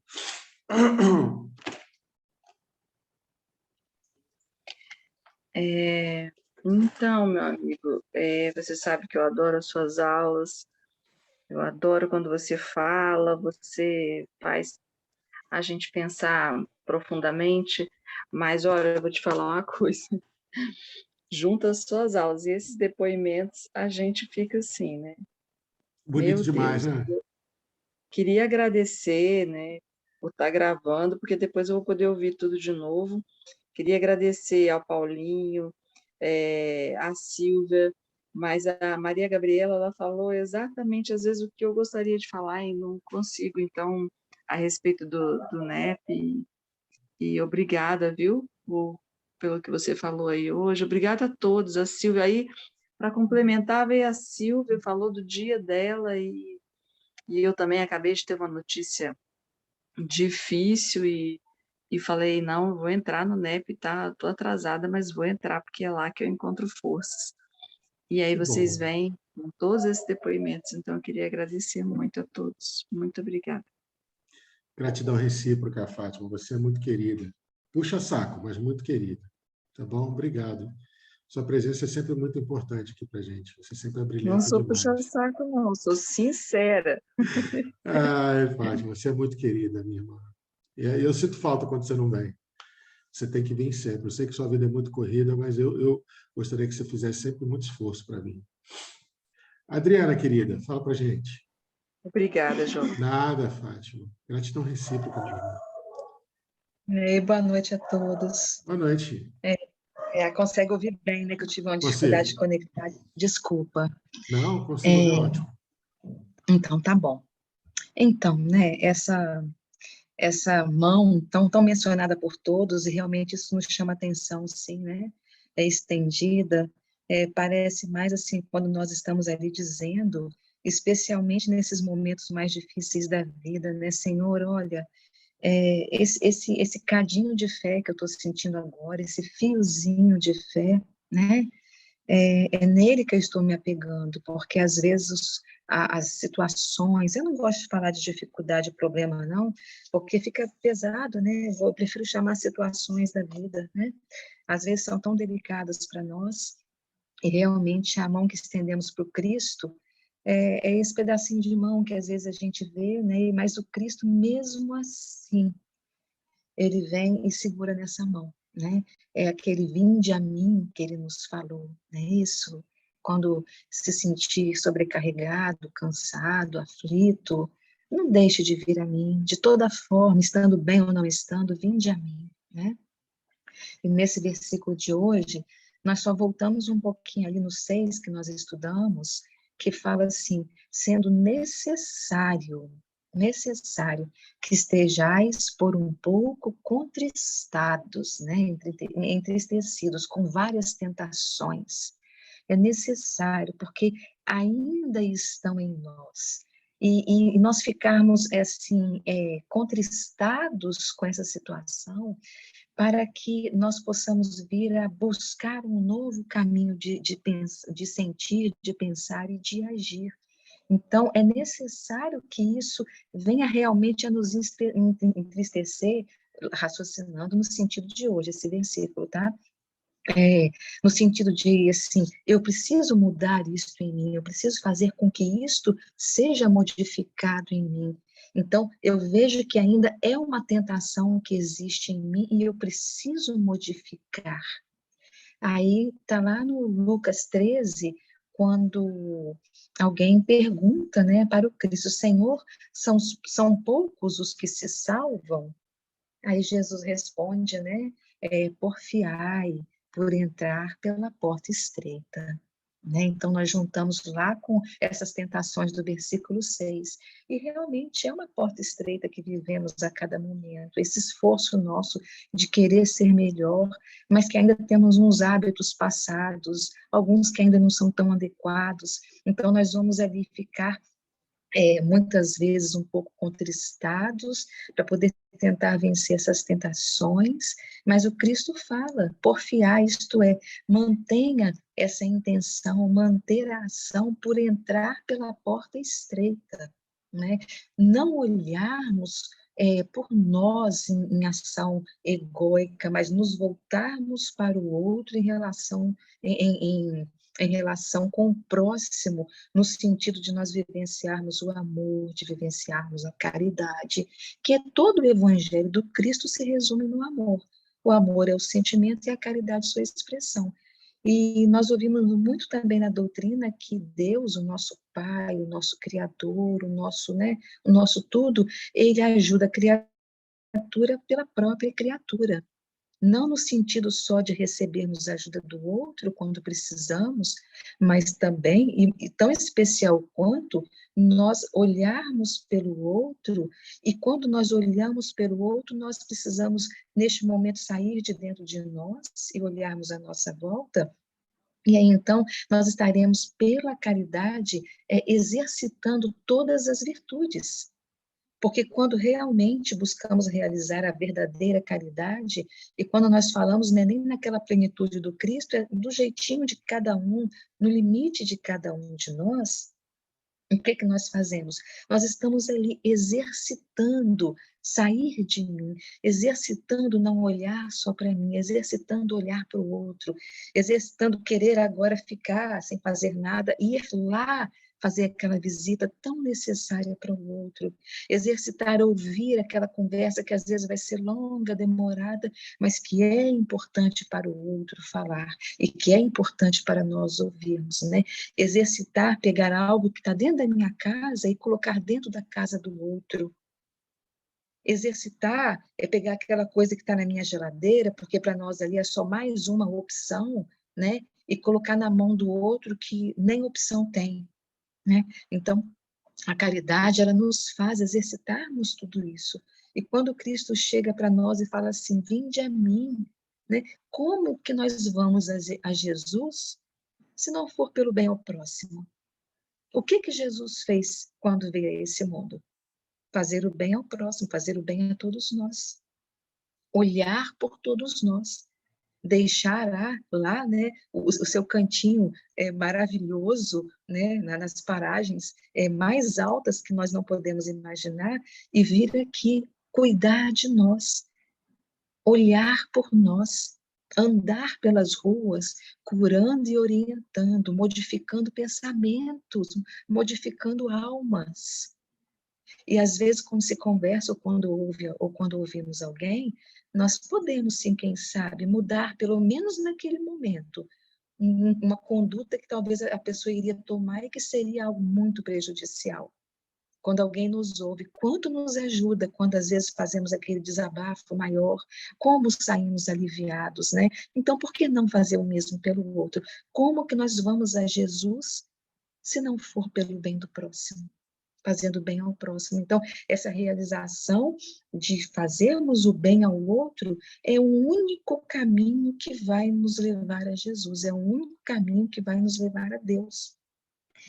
Então, meu amigo, você sabe que eu adoro as suas aulas, eu adoro quando você fala, você faz a gente pensar profundamente, mas olha, eu vou te falar uma coisa, junto às suas aulas e esses depoimentos, a gente fica assim, né? Bonito Meu demais, Deus, né? queria agradecer, né, por estar gravando, porque depois eu vou poder ouvir tudo de novo. Queria agradecer ao Paulinho, a Silvia, mas a Maria Gabriela, ela falou exatamente, às vezes, o que eu gostaria de falar e não consigo. Então, a respeito do NEP, e obrigada, viu, pelo que você falou aí hoje. Obrigada a todos. A Silvia aí, para complementar, veio a Silvia, falou do dia dela e eu também acabei de ter uma notícia difícil e falei, não, vou entrar no NEP, tá? Tô atrasada, mas vou entrar porque é lá que eu encontro forças. E aí Que vocês bom. vêm com todos esses depoimentos, então eu queria agradecer muito a todos. Muito obrigada. Gratidão recíproca, Fátima. Você é muito querida. Puxa saco, mas muito querida. Tá bom? Obrigado. Sua presença é sempre muito importante aqui para gente. Você sempre Não brilhanta sou demais. puxa-saco, não, sou sincera. Ai, Fátima, você é muito querida, minha irmã. E aí eu sinto falta quando você não vem. Você tem que vir sempre. Eu sei que sua vida é muito corrida, mas eu gostaria que você fizesse sempre muito esforço para mim. Adriana, querida, fala para gente. Obrigada, João. Nada, Fátima. Gratidão recíproca, minha irmã. Boa noite a todos. Boa noite. Consegue ouvir bem, né? Que eu tive uma dificuldade de Consigo. conectar. Desculpa. Não, consigo ouvir ótimo. Então, tá bom. Então, né? Essa mão tão mencionada por todos, e realmente isso nos chama atenção, sim, né? É estendida. Parece mais assim, quando nós estamos ali dizendo, especialmente nesses momentos mais difíceis da vida, né? Senhor, olha, esse cadinho de fé que eu estou sentindo agora, esse fiozinho de fé, né? É nele que eu estou me apegando, porque às vezes as situações, eu não gosto de falar de dificuldade, problema não, porque fica pesado, né? Eu prefiro chamar situações da vida, né? Às vezes são tão delicadas para nós, e realmente a mão que estendemos para o Cristo é esse pedacinho de mão que às vezes a gente vê, né? Mas o Cristo, mesmo assim, ele vem e segura nessa mão, né? É aquele vinde a mim que ele nos falou, não é isso? Quando se sentir sobrecarregado, cansado, aflito, não deixe de vir a mim, de toda forma, estando bem ou não estando, vinde a mim, né? E nesse versículo de hoje, nós só voltamos um pouquinho ali no 6 que nós estudamos, que fala assim, sendo necessário que estejais por um pouco contristados, né, entristecidos, com várias tentações. É necessário, porque ainda estão em nós. E nós ficarmos, assim, contristados com essa situação, para que nós possamos vir a buscar um novo caminho de sentir, de pensar e de agir. Então, é necessário que isso venha realmente a nos entristecer, raciocinando no sentido de hoje, esse versículo, tá? No sentido de, assim, eu preciso mudar isto em mim, eu preciso fazer com que isto seja modificado em mim. Então, eu vejo que ainda é uma tentação que existe em mim e eu preciso modificar. Aí, está lá no Lucas 13, quando alguém pergunta, né, para o Cristo, Senhor, são poucos os que se salvam? Aí Jesus responde, né, porfiai por entrar pela porta estreita. Né? Então, nós juntamos lá com essas tentações do versículo 6. E realmente é uma porta estreita que vivemos a cada momento. Esse esforço nosso de querer ser melhor, mas que ainda temos uns hábitos passados, alguns que ainda não são tão adequados. Então, nós vamos ali ficar muitas vezes um pouco contristados para poder tentar vencer essas tentações, mas o Cristo fala, porfiar, isto é, mantenha essa intenção, manter a ação por entrar pela porta estreita, né? Não olharmos por nós em ação egóica, mas nos voltarmos para o outro em relação com o próximo, no sentido de nós vivenciarmos o amor, de vivenciarmos a caridade, que é todo o evangelho do Cristo se resume no amor. O amor é o sentimento e a caridade sua expressão. E nós ouvimos muito também na doutrina que Deus, o nosso Pai, o nosso Criador, o nosso tudo, ele ajuda a criatura pela própria criatura. Não no sentido só de recebermos a ajuda do outro quando precisamos, mas também, e tão especial quanto, nós olharmos pelo outro, e quando nós olhamos pelo outro, nós precisamos, neste momento, sair de dentro de nós e olharmos à nossa volta, e aí, então, nós estaremos, pela caridade, exercitando todas as virtudes. Porque quando realmente buscamos realizar a verdadeira caridade, e quando nós falamos, não é nem naquela plenitude do Cristo, é do jeitinho de cada um, no limite de cada um de nós, o que nós fazemos? Nós estamos ali exercitando sair de mim, exercitando não olhar só para mim, exercitando olhar para o outro, exercitando querer agora ficar sem fazer nada, ir lá fazer aquela visita tão necessária para o outro, exercitar ouvir aquela conversa que às vezes vai ser longa, demorada, mas que é importante para o outro falar e que é importante para nós ouvirmos, né? Exercitar, pegar algo que está dentro da minha casa e colocar dentro da casa do outro. Exercitar é pegar aquela coisa que está na minha geladeira, porque para nós ali é só mais uma opção, né? E colocar na mão do outro que nem opção tem, né? Então, a caridade, ela nos faz exercitarmos tudo isso. E quando Cristo chega para nós e fala assim, vinde a mim, né? Como que nós vamos a Jesus se não for pelo bem ao próximo? O que Jesus fez quando veio a esse mundo? Fazer o bem ao próximo, fazer o bem a todos nós. Olhar por todos nós. Deixar lá, né, o seu cantinho maravilhoso, né, nas paragens mais altas que nós não podemos imaginar, e vir aqui cuidar de nós, olhar por nós, andar pelas ruas, curando e orientando, modificando pensamentos, modificando almas. E às vezes, quando se conversa ou quando ouvimos alguém, nós podemos, sim, quem sabe, mudar, pelo menos naquele momento, uma conduta que talvez a pessoa iria tomar e que seria algo muito prejudicial. Quando alguém nos ouve, quanto nos ajuda quando às vezes fazemos aquele desabafo maior, como saímos aliviados, né? Então, por que não fazer o mesmo pelo outro? Como que nós vamos a Jesus se não for pelo bem do próximo? Fazendo bem ao próximo. Então, essa realização de fazermos o bem ao outro é o único caminho que vai nos levar a Jesus, é o único caminho que vai nos levar a Deus.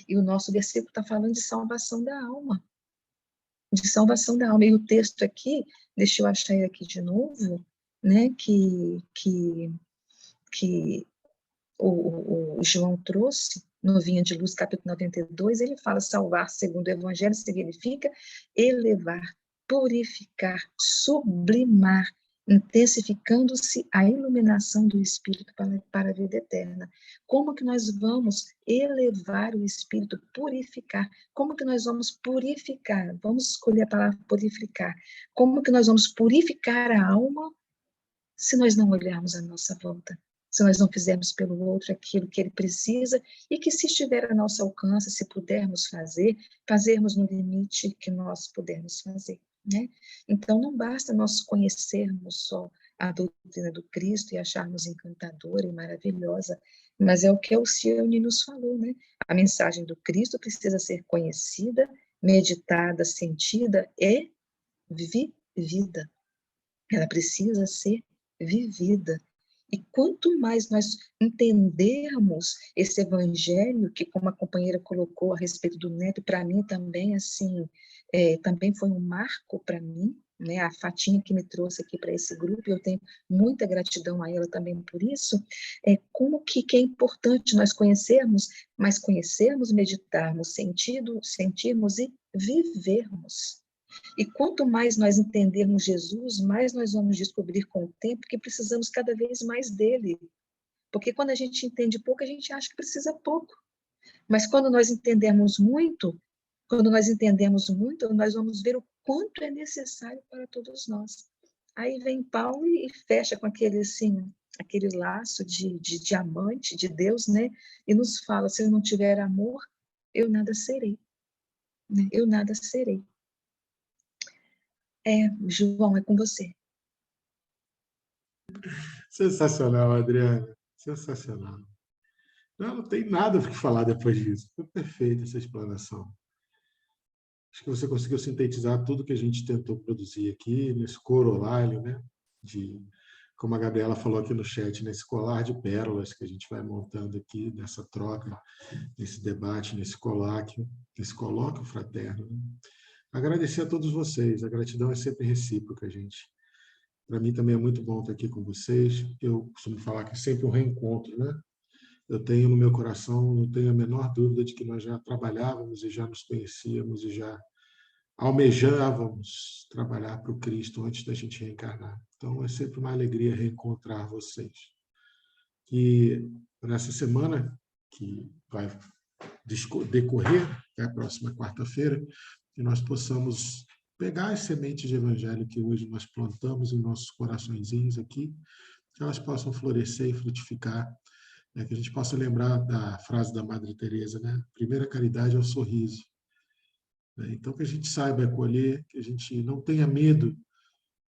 E o nosso versículo está falando de salvação da alma. De salvação da alma. E o texto aqui, deixa eu achar ele aqui de novo, né, que o João trouxe, no Vinha de Luz, capítulo 92, ele fala, salvar segundo o Evangelho significa elevar, purificar, sublimar, intensificando-se a iluminação do Espírito para a vida eterna. Como que nós vamos elevar o Espírito, purificar? Como que nós vamos purificar? Vamos escolher a palavra purificar. Como que nós vamos purificar a alma se nós não olharmos à nossa volta? Se nós não fizermos pelo outro aquilo que ele precisa e que, se estiver a nosso alcance, se pudermos fazer, fazermos no limite que nós pudermos fazer, né? Então, não basta nós conhecermos só a doutrina do Cristo e acharmos encantadora e maravilhosa, mas é o que a Alcione nos falou, né? A mensagem do Cristo precisa ser conhecida, meditada, sentida e vivida. Ela precisa ser vivida. E quanto mais nós entendermos esse evangelho, que como a companheira colocou a respeito do NEP, para mim também, assim, também foi um marco para mim, né? A Fatinha que me trouxe aqui para esse grupo, eu tenho muita gratidão a ela também por isso, como que é importante nós conhecermos, mas conhecermos, meditarmos, sentirmos e vivermos. E quanto mais nós entendermos Jesus, mais nós vamos descobrir com o tempo que precisamos cada vez mais dele. Porque quando a gente entende pouco, a gente acha que precisa pouco. Mas quando nós entendemos muito, nós vamos ver o quanto é necessário para todos nós. Aí vem Paulo e fecha com aquele, assim, aquele laço de diamante de Deus, né? E nos fala, se eu não tiver amor, eu nada serei. Né? Eu nada serei. João, é com você. Sensacional, Adriana. Sensacional. Não tem nada para falar depois disso. Foi perfeita essa explanação. Acho que você conseguiu sintetizar tudo que a gente tentou produzir aqui, nesse corolário, né? Como a Gabriela falou aqui no chat, nesse colar de pérolas que a gente vai montando aqui, nessa troca, nesse debate, nesse colóquio fraterno. Né? Agradecer a todos vocês. A gratidão é sempre recíproca, gente. Para mim também é muito bom estar aqui com vocês. Eu costumo falar que é sempre um reencontro, né? Eu tenho no meu coração, não tenho a menor dúvida de que nós já trabalhávamos e já nos conhecíamos e já almejávamos trabalhar para o Cristo antes da gente reencarnar. Então, é sempre uma alegria reencontrar vocês. E nessa semana, que vai decorrer, até a próxima quarta-feira, que nós possamos pegar as sementes de evangelho que hoje nós plantamos em nossos coraçõezinhos aqui, que elas possam florescer e frutificar, né? Que a gente possa lembrar da frase da Madre Teresa, né? A primeira caridade é o sorriso. Né? Então, que a gente saiba acolher, que a gente não tenha medo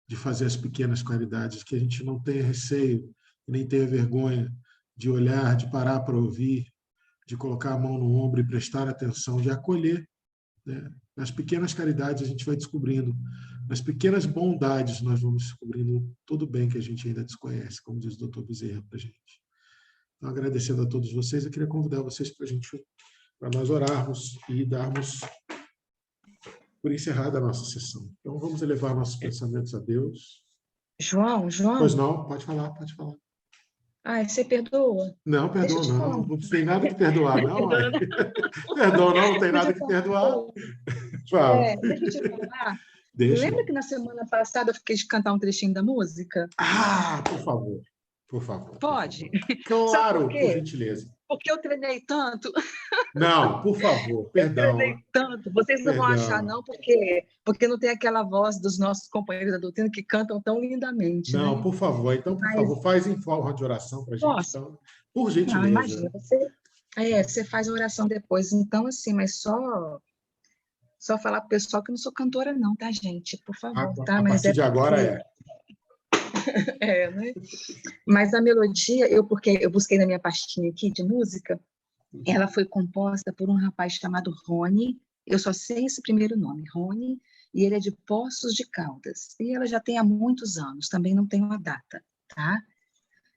de fazer as pequenas caridades, que a gente não tenha receio, nem tenha vergonha de olhar, de parar para ouvir, de colocar a mão no ombro e prestar atenção, de acolher. Né? Nas pequenas caridades a gente vai descobrindo, nas pequenas bondades nós vamos descobrindo tudo bem que a gente ainda desconhece, como diz o Dr. Bezerra para a gente. Então, agradecendo a todos vocês, eu queria convidar vocês para nós orarmos e darmos por encerrada a nossa sessão. Então, vamos elevar nossos pensamentos a Deus. João? Pois não, pode falar, pode falar. Você perdoa? Não, Deixa eu perdoa te falar. não. Não tem nada que perdoar, não. Perdoa não tem nada que perdoar. Deixa eu te falar. Deixa. Lembra que na semana passada eu fiquei de cantar um trechinho da música? Por favor. Por favor. Pode? Por favor. Claro, por gentileza. Porque eu treinei tanto. Não, por favor, perdão. Eu treinei tanto. Vocês não vão achar, não, porque não tem aquela voz dos nossos companheiros da doutrina que cantam tão lindamente. Não, né? por favor. Então, por favor, faz em forma de oração para a gente. Então, por gentileza. Não, imagina. Você faz a oração depois. Então, assim, mas só falar para o pessoal que eu não sou cantora, não, tá, gente? Por favor, tá? A partir de agora é. Né? Mas a melodia, porque eu busquei na minha pastinha aqui de música, ela foi composta por um rapaz chamado Rony, eu só sei esse primeiro nome, Rony, e ele é de Poços de Caldas. E ela já tem há muitos anos, também não tenho a data, tá?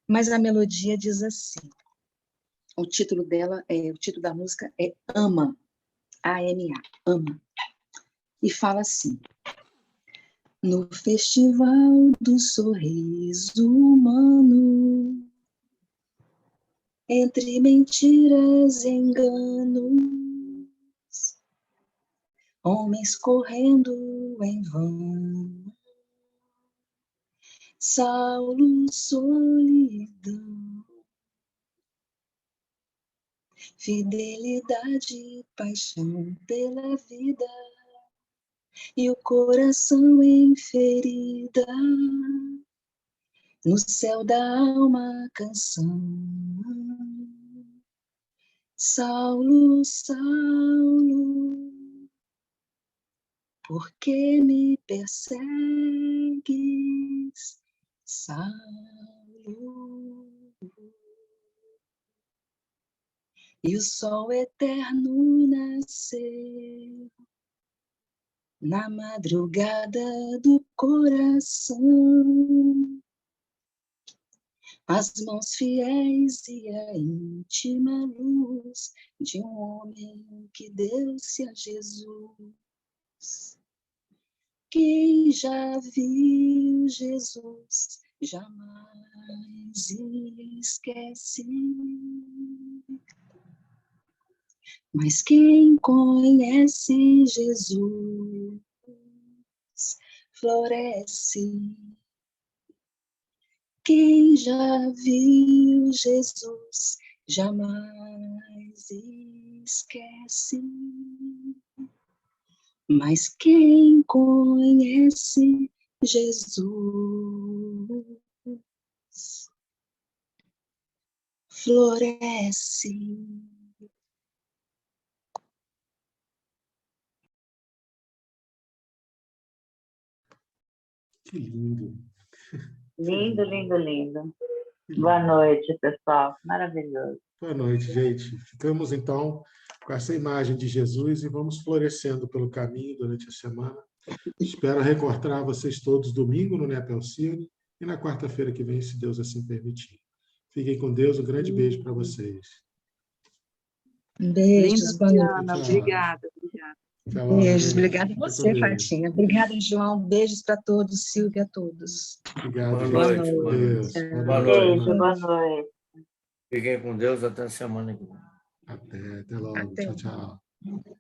Mas a melodia diz assim, o título da música é Ama, A-M-A, Ama. E fala assim: no festival do sorriso humano, entre mentiras e enganos, homens correndo em vão, Saulo, solidão, fidelidade, paixão pela vida, e o coração em ferida, no céu da alma canção. Saulo, Saulo, por que me persegues? Saulo. E o sol eterno nasceu na madrugada do coração. As mãos fiéis e a íntima luz de um homem que deu-se a Jesus. Quem já viu Jesus jamais esquece. Mas quem conhece Jesus floresce. Quem já viu Jesus jamais esquece. Mas quem conhece Jesus floresce. Que lindo. Lindo, lindo, lindo. Que lindo. Boa noite, pessoal. Maravilhoso. Boa noite, gente. Ficamos, então, com essa imagem de Jesus e vamos florescendo pelo caminho durante a semana. Espero reencontrar vocês todos domingo no NEP Alcine e na quarta-feira que vem, se Deus assim permitir. Fiquem com Deus. Um grande beijo para vocês. Beijos, Linda, boa noite. Diana. Tchau. Obrigada. Até logo, Beijos, gente. obrigada a Fica com você, Deus. Fatinha. Obrigada, João. Beijos para todos, Silvia, a todos. Obrigado, Boa gente. noite, Fique com boa noite. Deus. Boa Boa noite. noite. Beijo, boa noite. Fiquem com Deus até a semana que vem. Até logo. Até. Tchau, tchau.